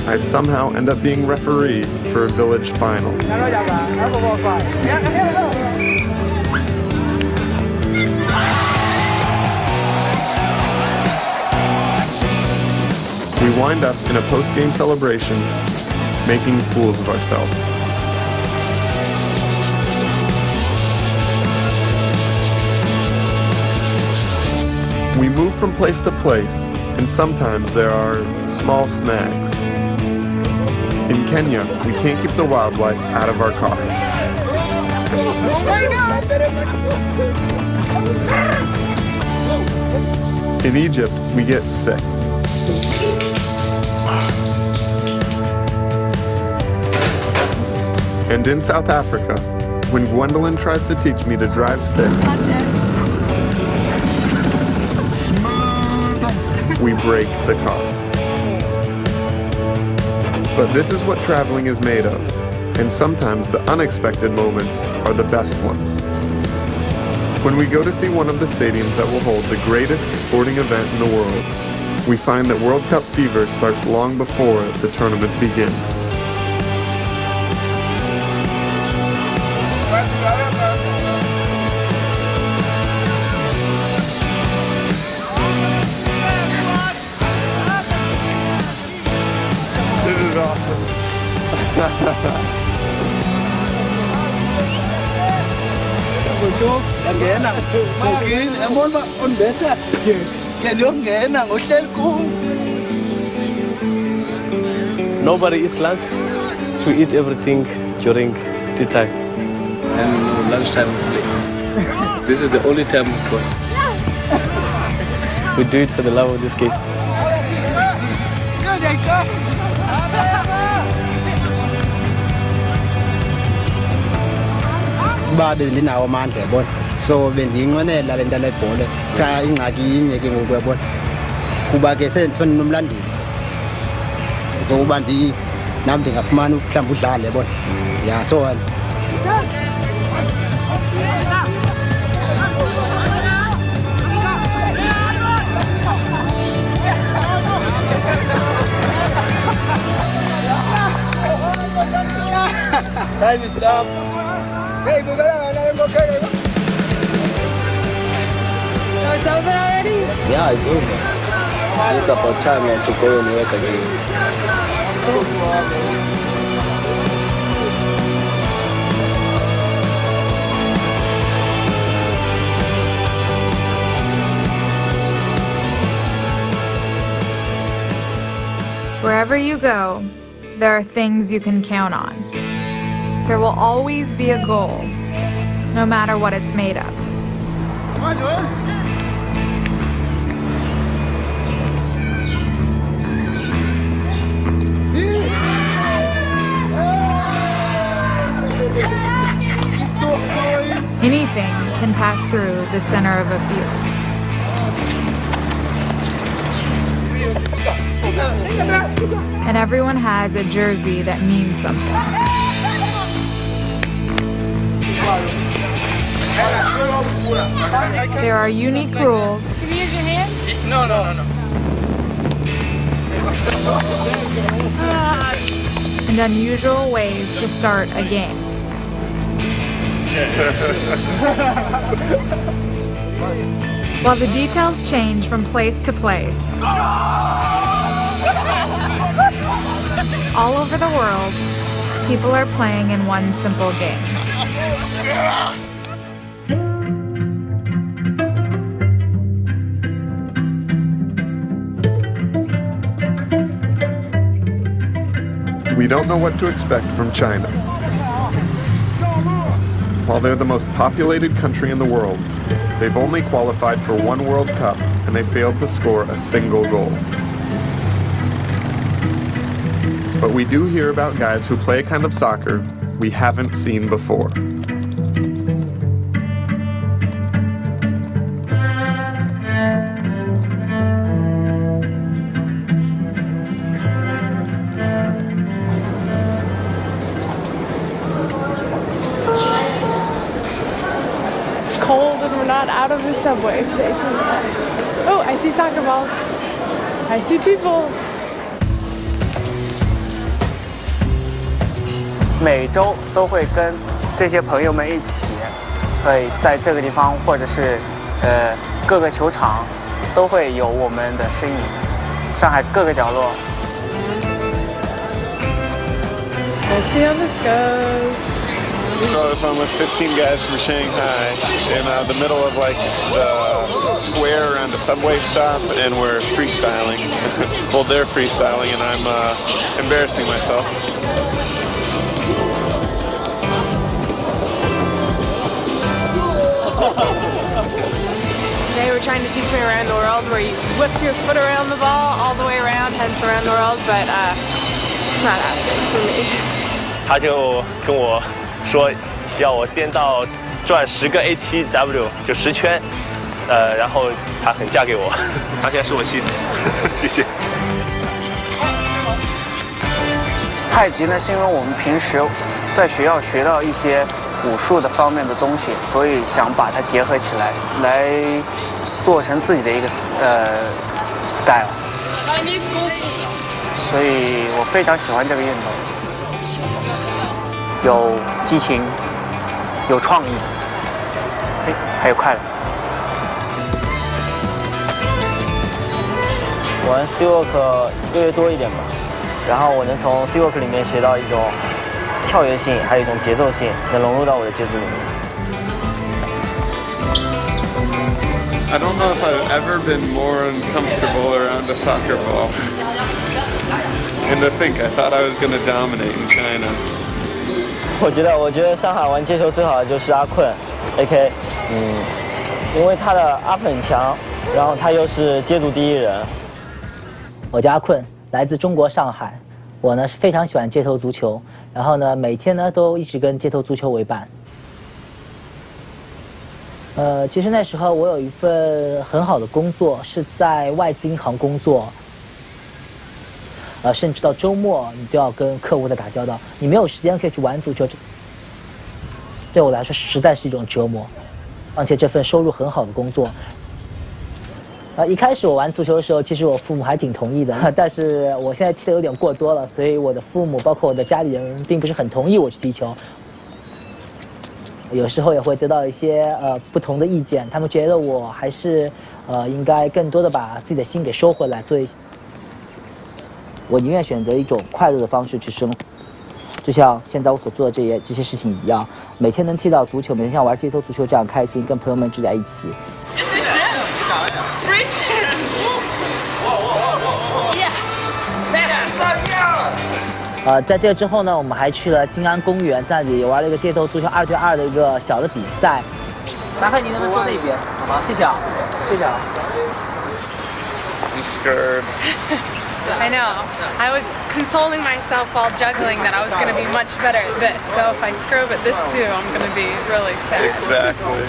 I somehow end up being referee for a village final. We wind up in a post-game celebration, making fools of ourselves. We move from place to place, and sometimes there are small snags. In Kenya, we can't keep the wildlife out of our car. In Egypt, we get sick. And in South Africa, when Gwendolyn tries to teach me to drive stick, we break the car. But this is what traveling is made of, and sometimes the unexpected moments are the best ones. When we go to see one of the stadiums that will hold the greatest sporting event in the world, we find that World Cup fever starts long before the tournament begins. This is awesome.
Nobody is allowed to eat everything during tea time. And lunchtime we play. This is the only time we play. We do it for the love of this game.
Ba bendinawo amandla yabona, so bendiyinqwenela le nto lebhola sa ingxaki inye ke ngoku yabona, kuba ke sendifana nomlandeli so uba nam ndingafumana mhlawumbi udlala yabona, ya so
Time is up. Hey,
It's over already?
Yeah, it's over. It's about time now to go and work again.
Wherever you go, there are things you can count on. There will always be a goal, no matter what it's made of. Anything can pass through the center of a field. And everyone has a jersey that means something. There are unique rules.
Can you use your hand?
No.
And unusual ways to start a game. While the details change from place to place, all over the world, people are playing in one simple game.
We don't know what to expect from China. While they're the most populated country in the world, they've only qualified for one World Cup and they failed to score a single goal. but we do hear about guys who play a kind of soccer we haven't seen before.
Cold and we're not out of the subway station yet. Oh, I see soccer balls. I see people.
每周都会跟这些朋友们一起，会在这个地方或者是各个球场都会有我们的身影。上海各个角落。
Let's see how this goes.
So I'm with 15 guys from Shanghai in the middle of like the square around a subway stop, and we're freestyling. Well, they're freestyling, and I'm embarrassing myself.
They were trying to teach me around the world, where you whip your foot around the ball all the way around, hence around the world, but it's not happening for me.
他就跟我说要我颠倒转10个 A7W， 就10圈，然后她很嫁给我，她现在是我妻子，谢谢。
太极呢，是因为我们平时在学校学到一些武术的方面的东西，所以想把它结合起来，来做成自己的一个style。所以我非常喜欢这个运动。 有激情，有创意，还有快乐。
玩 C-Work 越来越多一点吧，然后我能从 C-Work 里面学到一种跳跃性，还有一种节奏性，能融入到我的节奏里面。
I don't know if I've ever been more uncomfortable around a soccer ball. And to think, I thought I was going to dominate in China.
我觉得上海玩街球最好的就是阿困 ，AK， 因为他的 up 很强，然后他又是街足第一人。我叫阿困，来自中国上海。我呢是非常喜欢街头足球，然后呢每天呢都一直跟街头足球为伴。其实那时候我有一份很好的工作，是在外资银行工作。 甚至到周末你都要跟客户在打交道，你没有时间可以去玩足球，对我来说实在是一种折磨。况且这份收入很好的工作，一开始我玩足球的时候，其实我父母还挺同意的，但是我现在踢得有点过多了，所以我的父母包括我的家里人并不是很同意我去踢球。有时候也会得到一些不同的意见，他们觉得我还是应该更多的把自己的心给收回来，做一些。 我宁愿选择一种快乐的方式去生活，就像现在我所做的这些事情一样，每天能踢到足球，每天像玩街头足球这样开心，跟朋友们聚在一起。在这之后呢，我们还去了静安公园，在那里玩了一个街头足球2对2的一个小的比赛。麻烦您能不能坐那边，好吗？谢谢啊，谢谢啊。
I'm scared.
I know. I was consoling myself while juggling that I was going to be much better at this. So if I screw up at this too, I'm going to be really sad.
Exactly.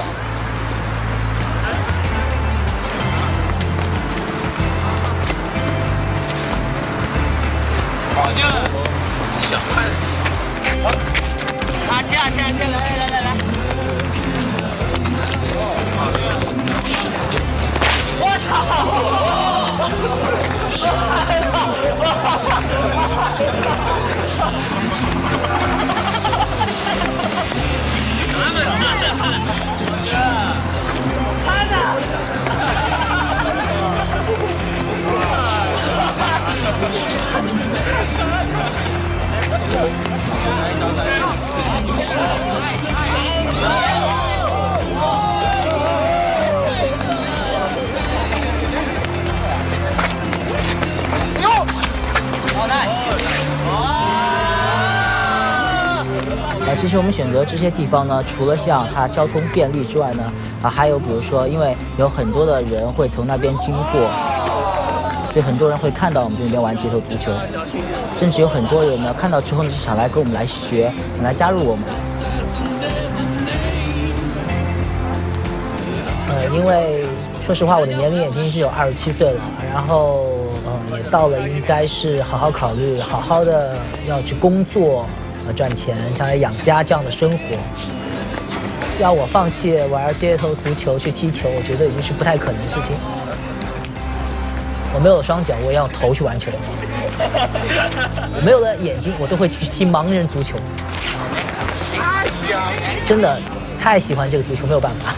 其实我们选择这些地方呢，除了像它交通便利之外呢，还有比如说，因为有很多的人会从那边经过，所以很多人会看到我们这边玩街头足球，甚至有很多人呢看到之后呢是想来跟我们来学，想来加入我们。因为说实话，我的年龄已经是有27岁了，然后也到了应该是好好考虑，好好的要去工作，赚钱，将来养家这样的生活。要我放弃玩街头足球去踢球，我觉得已经是不太可能的事情。我没有双脚，我也要头去玩球。我没有了眼睛，我都会去踢盲人足球。真的太喜欢这个足球，没有办法。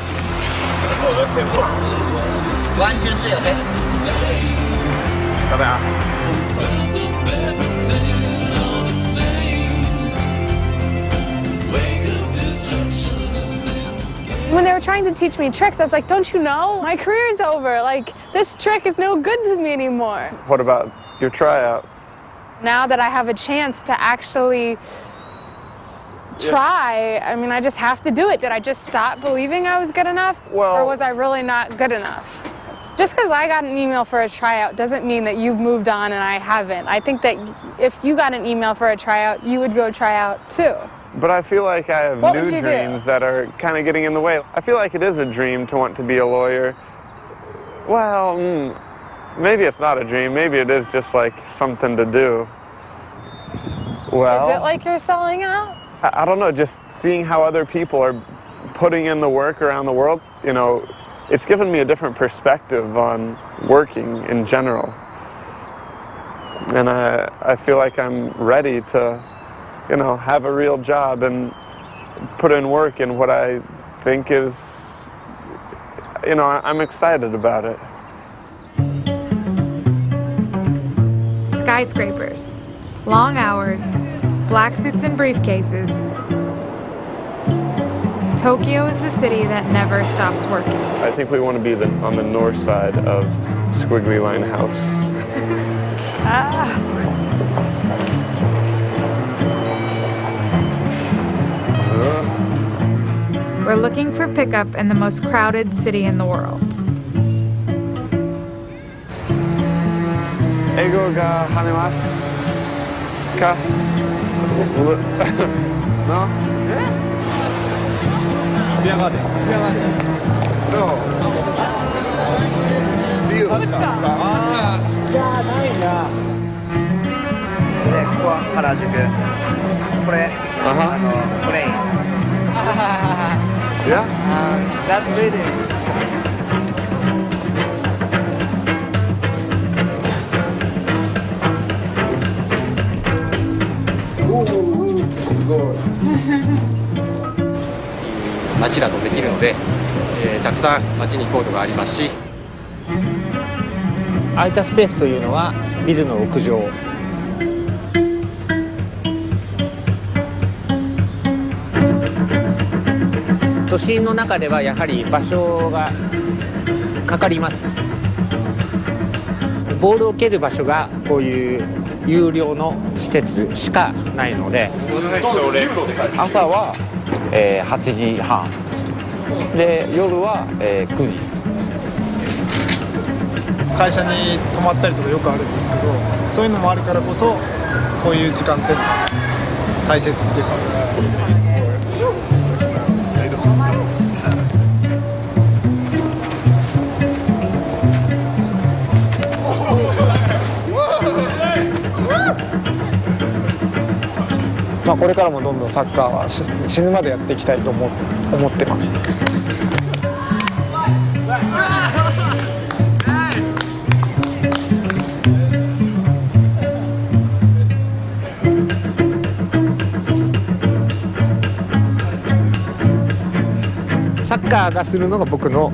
完全是有的。
拜拜啊。
When they were trying to teach me tricks, I was like, don't you know? My career's over. Like, this trick is no good to me anymore.
What about your tryout?
Now that I have a chance to actually try, I mean, I just have to do it. Did I just stop believing I was good enough? Or was I really not good enough? Just because I got an email for a tryout doesn't mean that you've moved on and I haven't. I think that if you got an email for a tryout, you would go try out too.
But I feel like I have new dreams that are kind of getting in the way. I feel like it is a dream to want to be a lawyer. Well, maybe it's not a dream. Maybe it is just like something to do. Well,
is it like you're selling out?
I don't know, just seeing how other people are putting in the work around the world, you know, it's given me a different perspective on working in general. And I feel like I'm ready to, you know, have a real job and put in work in what I think is, you know, I'm excited about it.
Skyscrapers, long hours, black suits and briefcases. Tokyo is the city that never stops working.
I think we want to be on the north side of Squiggly Line House.
We're looking for pickup in the most crowded city in the world.
Ego ga hanemasu ka? No? Beer garden. No. Feel.
いやないな。ここは原宿。これ、プレイン。
Yeah?
That's reading. Ooh, すごい。
街だとできるので、たくさん街に行くことがありますし、
空いたスペースというのはビルの屋上。都心の中ではやはり場所がかかります。ボールを蹴る場所がこういう有料の施設しかないので、朝は8時半で夜は9時。
会社に泊まったりとかよくあるんですけど、そういうのもあるからこそこういう時間って大切っていうか。まあこれからもどんどんサッカーは死ぬまでやっていきたいと思ってます。
サッカーがするのが僕の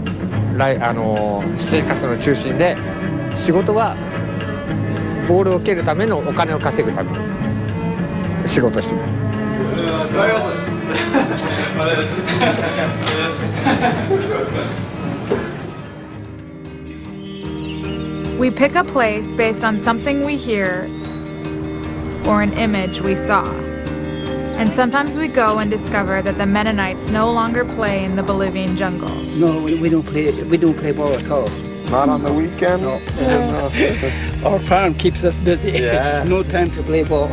生活の中心で、仕事はボールを蹴るためのお金を稼ぐために仕事してます。
We pick a place based on something we hear or an image we saw. And sometimes we go and discover that the Mennonites no longer play in the Bolivian jungle.
No, we don't play ball at all.
Not on the weekend?
No. Our farm keeps us busy.
Yeah.
No time to play ball.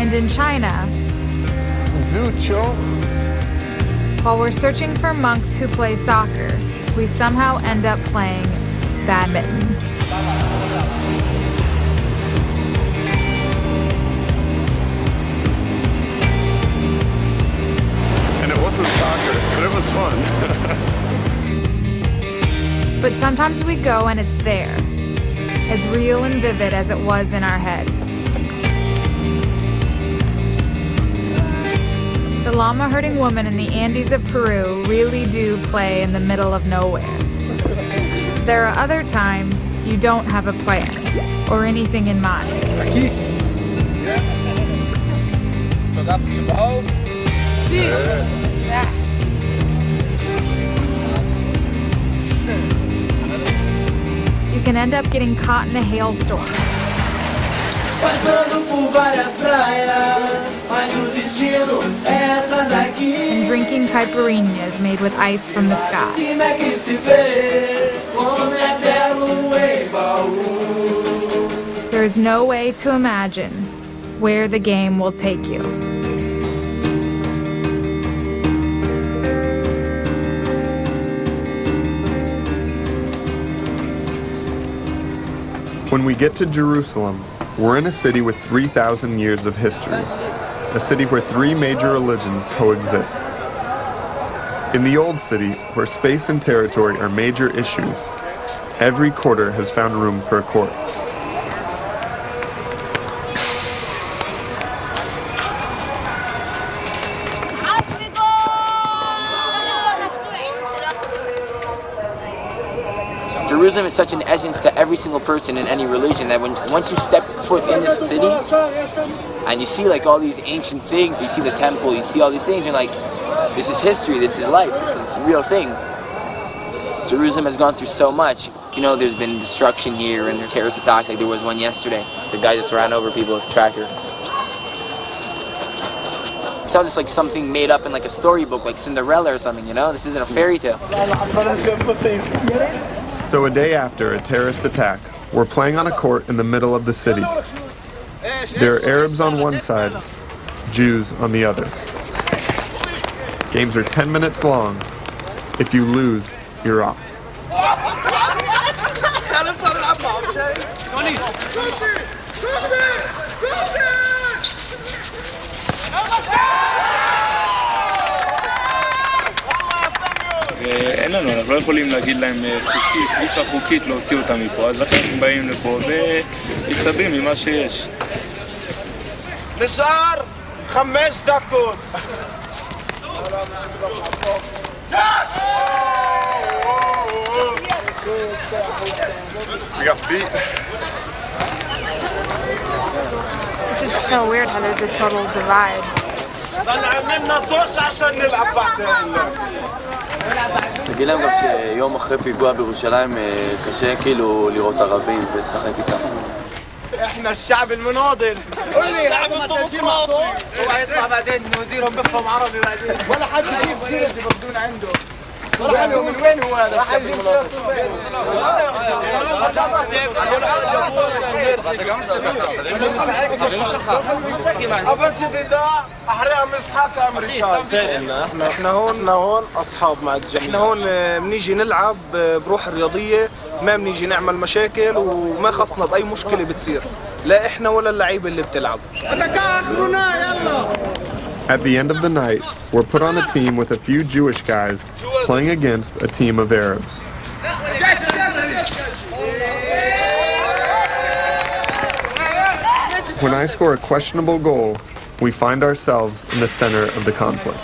And in China, while we're searching for monks who play soccer, we somehow end up playing badminton.
And it wasn't soccer, but it was fun.
But sometimes we go and it's there, as real and vivid as it was in our heads. The llama-herding women in the Andes of Peru really do play in the middle of nowhere. There are other times you don't have a plan or anything in mind. You can end up getting caught in a hailstorm. And drinking caipirinhas made with ice from the sky. There is no way to imagine where the game will take you.
When we get to Jerusalem, we're in a city with 3,000 years of history, a city where three major religions coexist. In the old city, where space and territory are major issues, every quarter has found room for a court.
Jerusalem is such an essence to every single person in any religion that once you step forth in this city and you see like all these ancient things, you see the temple, you see all these things, you're like, this is history, this is life, this is a real thing. Jerusalem has gone through so much. You know, there's been destruction here and terrorist attacks like there was one yesterday. The guy just ran over people with a tractor. It's all just like something made up in like a storybook, like Cinderella or something, you know? This isn't a fairy tale.
So a day after a terrorist attack, we're playing on a court in the middle of the city. There are Arabs on one side, Jews on the other. Games are 10 minutes long. If you lose, you're off.
אין לנו, אנחנו לא יכולים להגיד להם חוקית, אי אפשר חוקית להוציא אותם מפה, אז לכן הם באים לפה ומסתדרים ממה שיש.
נשאר 5 דקות.
We got beat.
It's just so weird how there's a total divide.
תגיד להם גם שיום אחרי פיגוע בירושלים קשה כאילו לראות ערבים ולשחק איתם.
احنا الشعب المناضل الشعب الديمقراطي هو هيطلع بعدين وزيرهم بفهم عربي بعدين ولا حد يجيب زير بدون عنده من وين هو هذا الشعب المناضل احنا هون اصحاب مع الجيش احنا هون بنيجي نلعب بروح الرياضيه ما بنيجي نعمل مشاكل وما خصنا باي مشكله بتصير لا احنا ولا اللعيبه اللي بتلعب
At the end of the night, we're put on a team with a few Jewish guys playing against a team of Arabs. When I score a questionable goal, we find ourselves in the center of the conflict.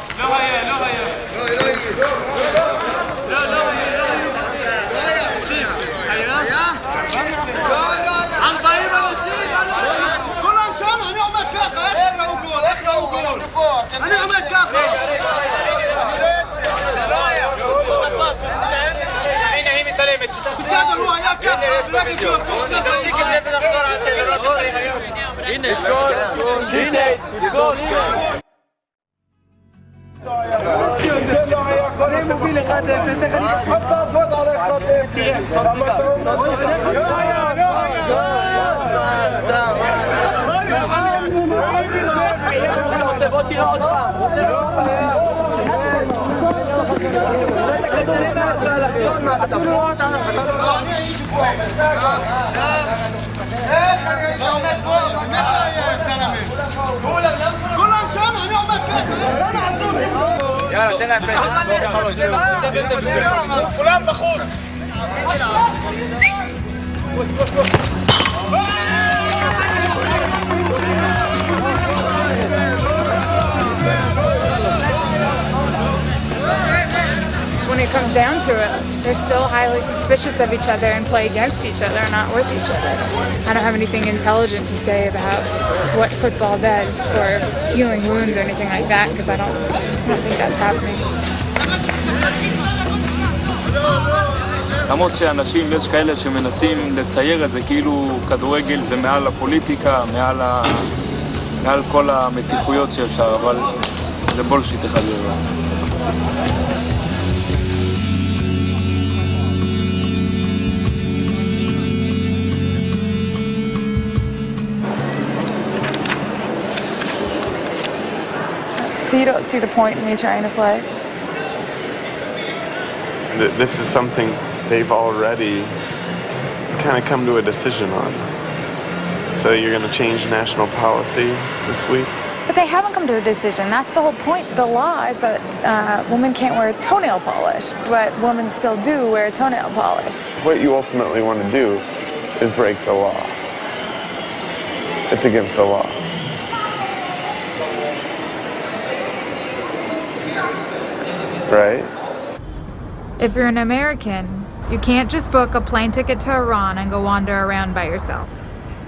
كلهم بخور.
When it comes down to it, they're still highly suspicious of each other and play against each other, not with each other. I don't have anything intelligent to say about what football does for healing wounds or anything like that, because I don't think that's happening.
למרות שאנשים, יש כאלה שמנסים לצייר את זה כאילו כדורגל זה מעל הפוליטיקה, מעל כל המתיחויות שאפשר, אבל זה בולשיט אחד גדול.
So you don't see the point in me trying to play?
This is something they've already kind of come to a decision on. So you're going to change national policy this week?
But they haven't come to a decision. That's the whole point. The law is that women can't wear toenail polish, but women still do wear toenail polish.
What you ultimately want to do is break the law. It's against the law. Right?
If you're an American, you can't just book a plane ticket to Iran and go wander around by yourself.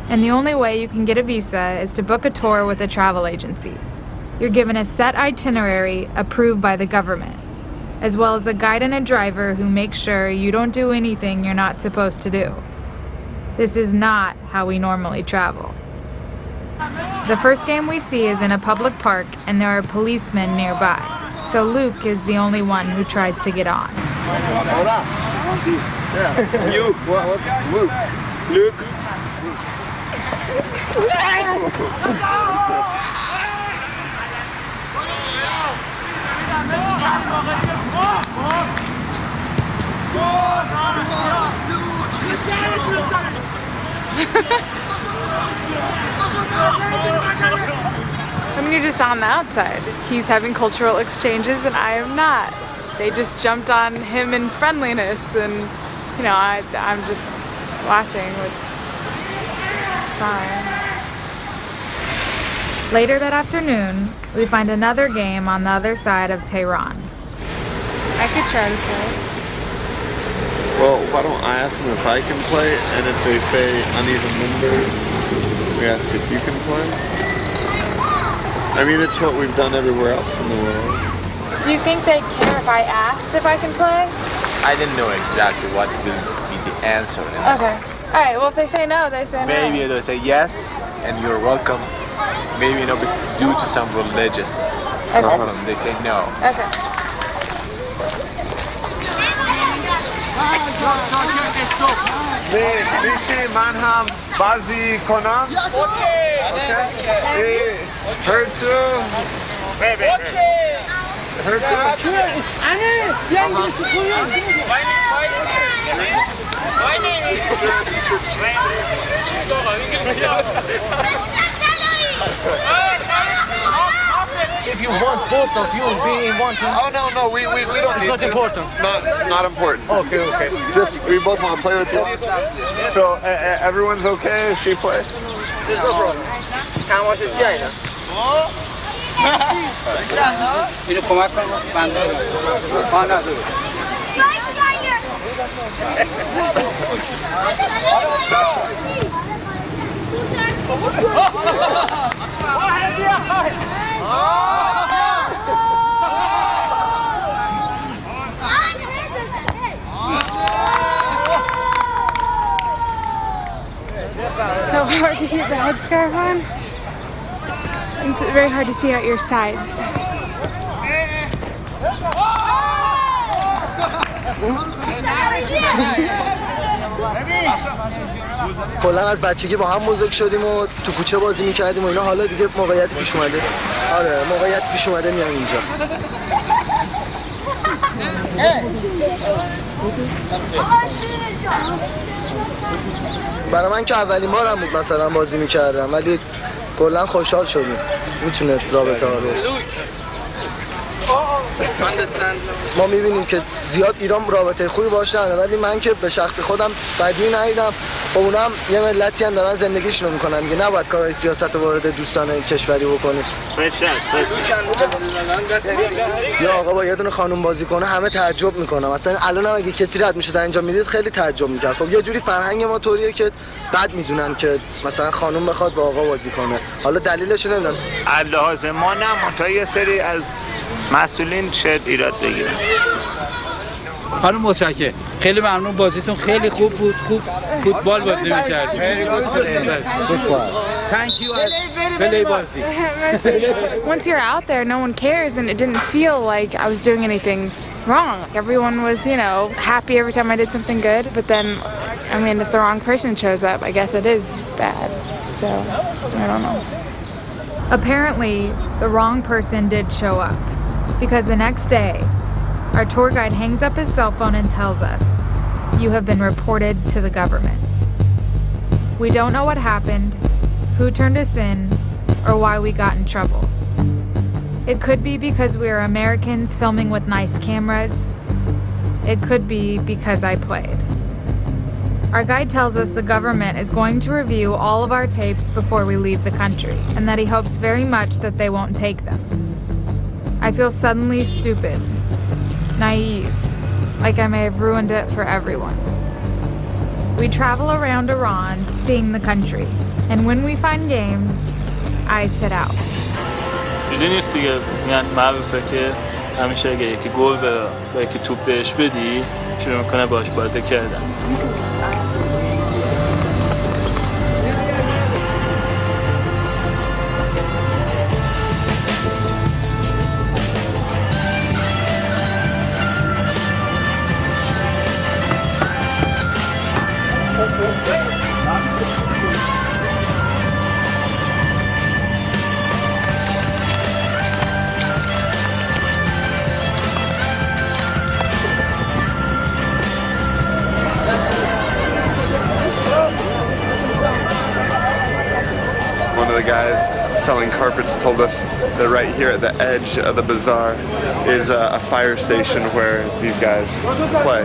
And the only way you can get a visa is to book a tour with a travel agency. You're given a set itinerary approved by the government, as well as a guide and a driver who make sure you don't do anything you're not supposed to do. This is not how we normally travel. The first game we see is in a public park and there are policemen nearby. So Luke is the only one who tries to get on.
You. Luke. Luke.
I mean, you're just on the outside. He's having cultural exchanges and I am not. They just jumped on him in friendliness and, you know, I'm just watching. It's fine. Later that afternoon, we find another game on the other side of Tehran. I could try to play.
Well, why don't I ask them if I can play, and if they say uneven numbers, we ask if you can play? I mean, it's what we've done everywhere else in the world.
Do you think they'd care if I asked if I can play?
I didn't know exactly what will be the answer.
Okay. All right, well, if they say no, they say no.
Maybe they'll say yes, and you're welcome. Maybe, due to some religious problem, they say no.
Okay.
میشه من هم بازی کنم؟ هرتو
If you want both of you being one team.
Oh no, we don't
it's
need
not
to.
important.
Not important.
Okay.
Just we both want to play with you. So everyone's okay if she plays?
There's no problem. Can watch it China.
to keep the headscarf on. It's very hard to see out your sides.
کلا از بچگی با هم بزرگ شدیم و تو کوچه بازی میکردیم و اینا. حالا دیگه موقعیت پیش اومده. آره موقعیت پیش اومده میام اینجا. برای من که اولین بارم بود مثلا بازی میکردم، ولی کلا خوشحال شدیم. میتونه رابطه ها رو ما میبینیم که زیاد ایران رابطه خوبی باشه، ولی من که به شخص خودم بدی ندیدم. خب اونم یه ملتی هم دارن زندگیشون رو میکنن دیگه، نباید کارهای سیاست رو وارد دوستان کشوری بکنیم. یا آقا با یه دونه خانم بازی کنه همه تعجب میکنن. مثلا الان هم اگه کسی رد میشد اینجا میدید خیلی تعجب میکرد. خب یه جوری فرهنگ ما طوریه که بد میدونن که مثلا خانم بخواد با آقا بازی کنه. حالا دلیلش نمیدونم.
لحاظ ما نه، منتها یه سری از مسئولین شاید ایراد بگیرن.
خانم متشکرم، خیلی ممنون، بازیتون خیلی خوب بود، خوب فوتبال بازی می‌کردید. Thank you. Play بازی.
Once you're out there, no one cares, and it didn't feel like I was doing anything wrong. Everyone was, happy every time I did something good, but then, if the wrong person shows up, I guess it is bad. So, I don't know. Apparently, the wrong person did show up, because the next day, our tour guide hangs up his cell phone and tells us, "You have been reported to the government." We don't know what happened, who turned us in, or why we got in trouble. It could be because we are Americans filming with nice cameras. It could be because I played. Our guide tells us the government is going to review all of our tapes before we leave the country, and that he hopes very much that they won't take them. I feel suddenly stupid, naive, like I may have ruined it for everyone. We travel around Iran, seeing the country, and when we find games, I sit out.
چیزی نیست دیگه، میگن معروفه که همیشه اگه یکی گل به یکی توپ بهش بدی شروع میکنه باش بازی کردن.
One of the guys selling carpets told us that right here at the edge of the bazaar is a fire station where these guys play.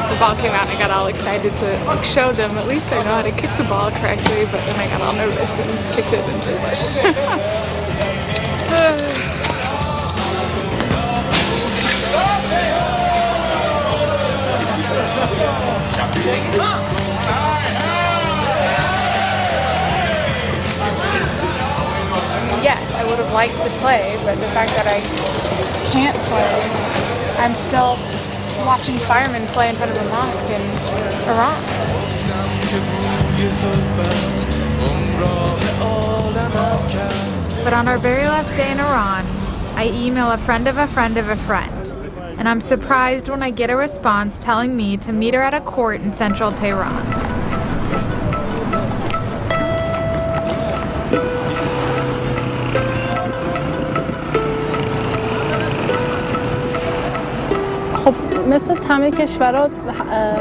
The ball came out and I got all excited to show them. At least I know how to kick the ball correctly, but then I got all nervous and kicked it into the bush. Yes, I would have liked to play, but the fact that I can't play, I'm still watching firemen play in front of a mosque in Iran. But on our very last day in Iran, I email a friend of a friend of a friend, and I'm surprised when I get a response telling me to meet her at a court in central Tehran.
خب مثل همه کشورها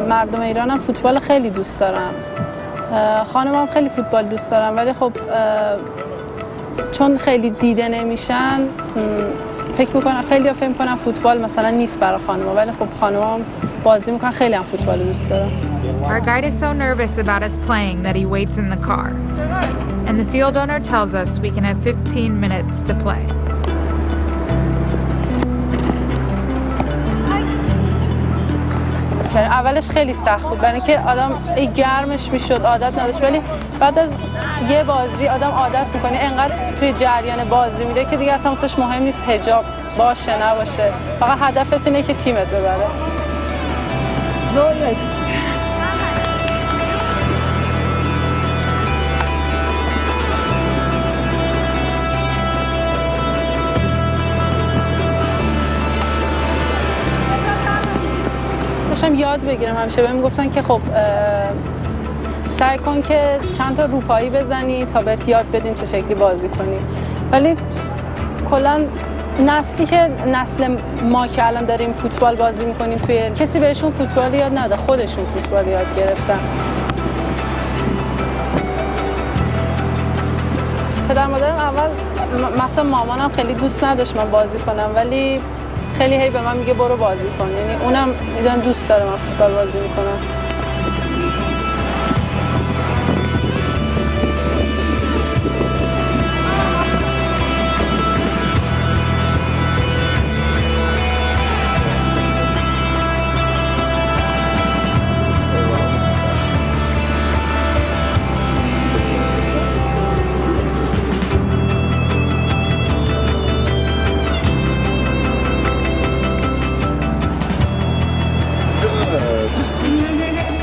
مردم ایران هم فوتبال خیلی دوست دارن. خانمم خیلی فوتبال دوست دارن، ولی خب چون خیلی دیده نمیشن فکر میکنن خیلی‌ها فکر میکنن فوتبال مثلا نیست برای خانم‌ها ولی خب خانم‌ها بازی میکنن خیلی هم فوتبال دوست دارن.
Our guide is so nervous about us playing that he waits in the car. And the field owner tells us we can have 15 minutes to play.
اولش خیلی سخت بود، برای اینکه آدم گرمش میشد، عادت نداشت، ولی بعد از یه بازی آدم عادت میکنه، انقدر توی جریان بازی میره که دیگه اصلا واسش مهم نیست حجاب باشه نباشه، فقط هدفت اینه که تیمت ببره. داشتم یاد بگیرم، همیشه بهم گفتن که خب سعی کن که چند تا روپایی بزنی تا بهت یاد بدیم چه شکلی بازی کنی، ولی کلا نسلی که نسل ما که الان داریم فوتبال بازی میکنیم توی کسی بهشون فوتبال یاد نده، خودشون فوتبال یاد گرفتن. پدر مادرم اول مثلا مامانم خیلی دوست نداشت من بازی کنم، ولی خیلی هی به من میگه برو بازی کن، یعنی اونم میدونم دوست داره من فوتبال بازی میکنم.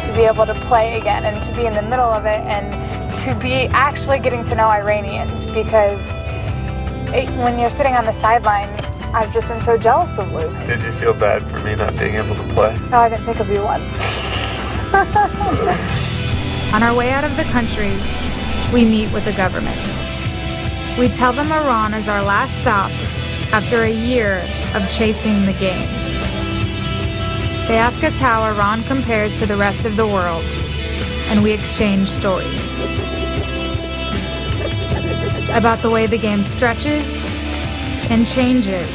To be able to play again and to be in the middle of it and to be actually getting to know Iranians, because when you're sitting on the sideline, I've just been so jealous of Luke.
Did you feel bad for me not being able to play?
No, I didn't think of you once. On our way out of the country, we meet with the government. We tell them Iran is our last stop after a year of chasing the game. They ask us how Iran compares to the rest of the world, and we exchange stories about the way the game stretches and changes,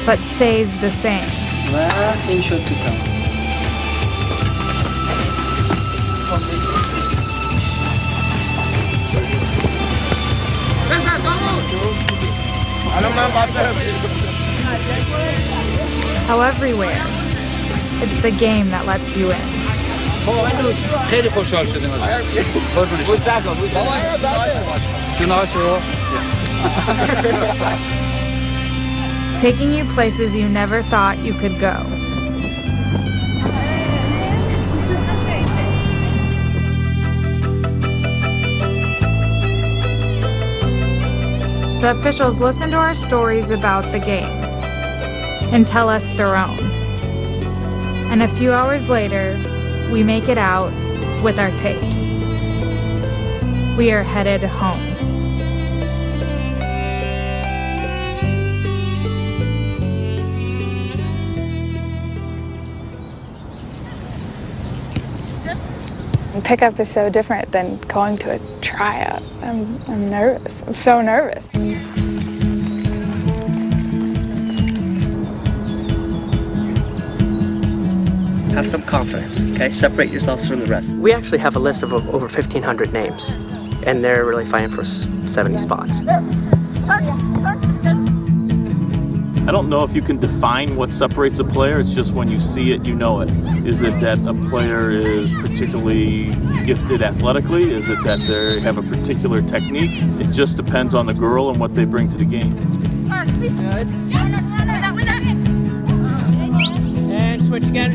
but stays the same. How everywhere, it's the game that lets you in.
خیلی خوشحال شدیم
Taking you places you never thought you could go. The officials listen to our stories about the game and tell us their own. And a few hours later, we make it out with our tapes. We are headed home. Pickup is so different than going to a tryout. I'm nervous. I'm so nervous.
Have some confidence, okay? Separate yourselves from the rest. We actually have a list of over 1,500 names, and they're really fighting for 70 spots.
I don't know if you can define what separates a player. It's just when you see it, you know it. Is it that a player is particularly gifted athletically? Is it that they have a particular technique? It just depends on the girl and what they bring to the game.
Good. And switch again.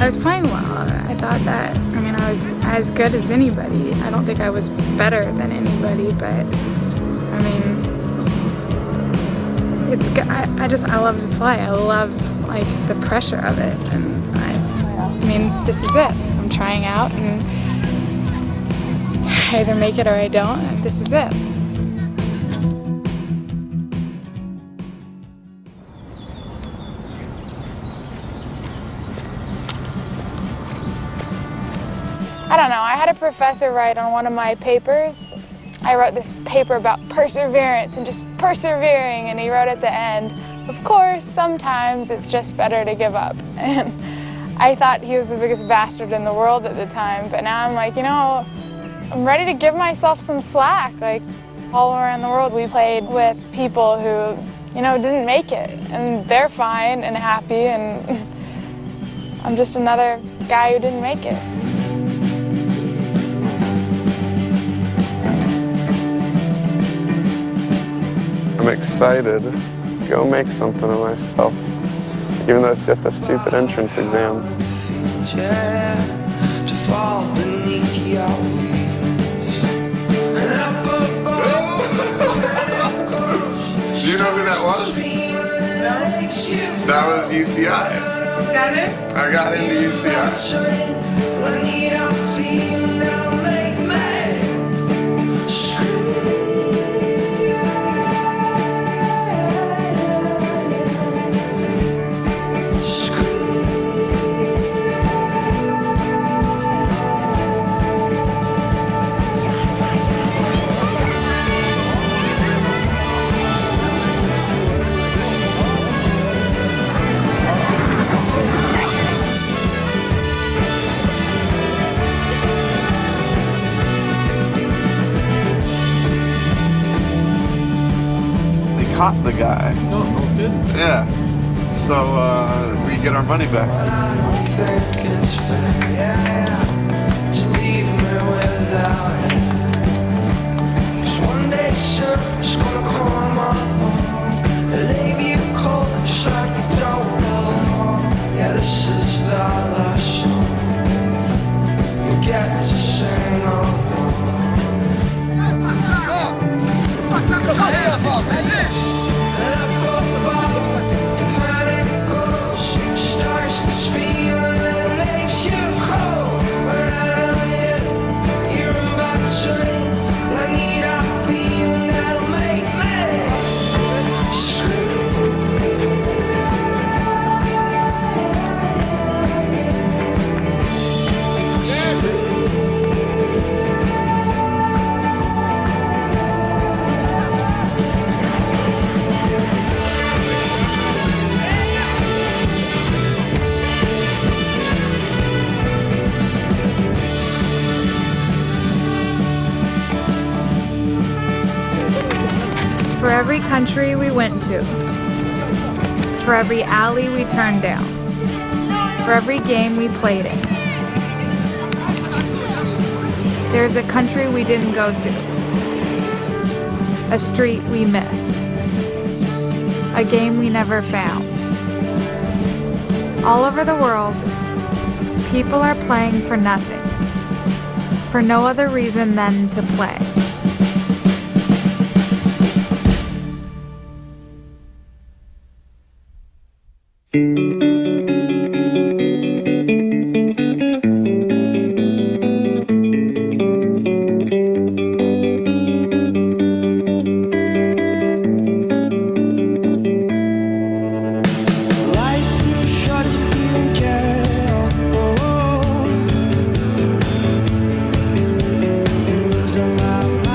I was playing well. I thought that, I was as good as anybody. I don't think I was better than anybody, but I love to play. I love the pressure of it, and this is it. I'm trying out, and
I either make it or I don't. This is it.
I don't know, I had a professor write on one of my papers. I wrote this paper about perseverance and just persevering, and he wrote at the end, of course, sometimes it's just better to give up. And I thought he was the biggest bastard in the world at the time, but now I'm like, you know, I'm ready to give myself some slack. Like, all around the world we played with people who, you know, didn't make it, and they're fine and happy, and I'm just another guy who didn't make it.
I'm excited to go make something of myself, even though it's just a stupid entrance exam.
To fall beneath your wings.
Do you know who that was? That was UCI.
Got it?
I got into UCI.
Caught the guy.
Oh, okay.
Yeah. So we get our money back.
I don't think it's fair to leave me without it. 'Cause one day soon's gonna come up and leave you cold just like you don't belong. Yeah, this is the last song you get to sing along.
For every country we went to, for every alley we turned down, for every game we played in, there's a country we didn't go to, a street we missed, a game we never found. All over the world, people are playing for nothing, for no other reason than to play.
Losing my mind.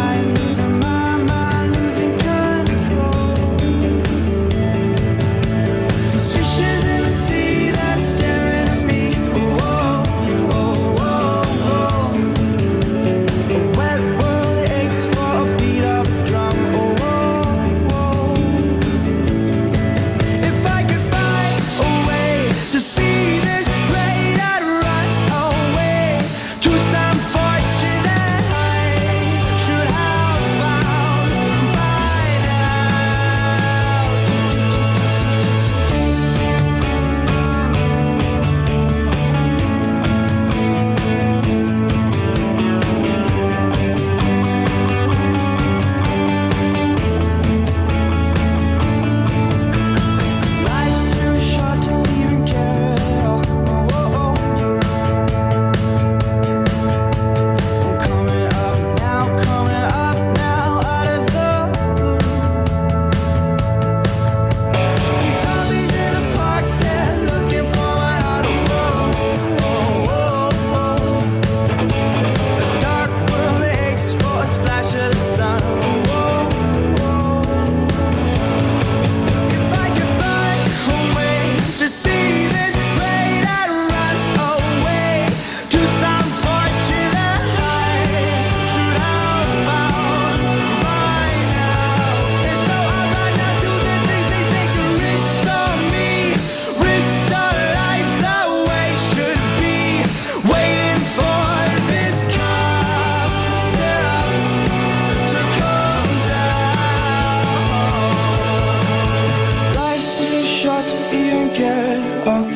All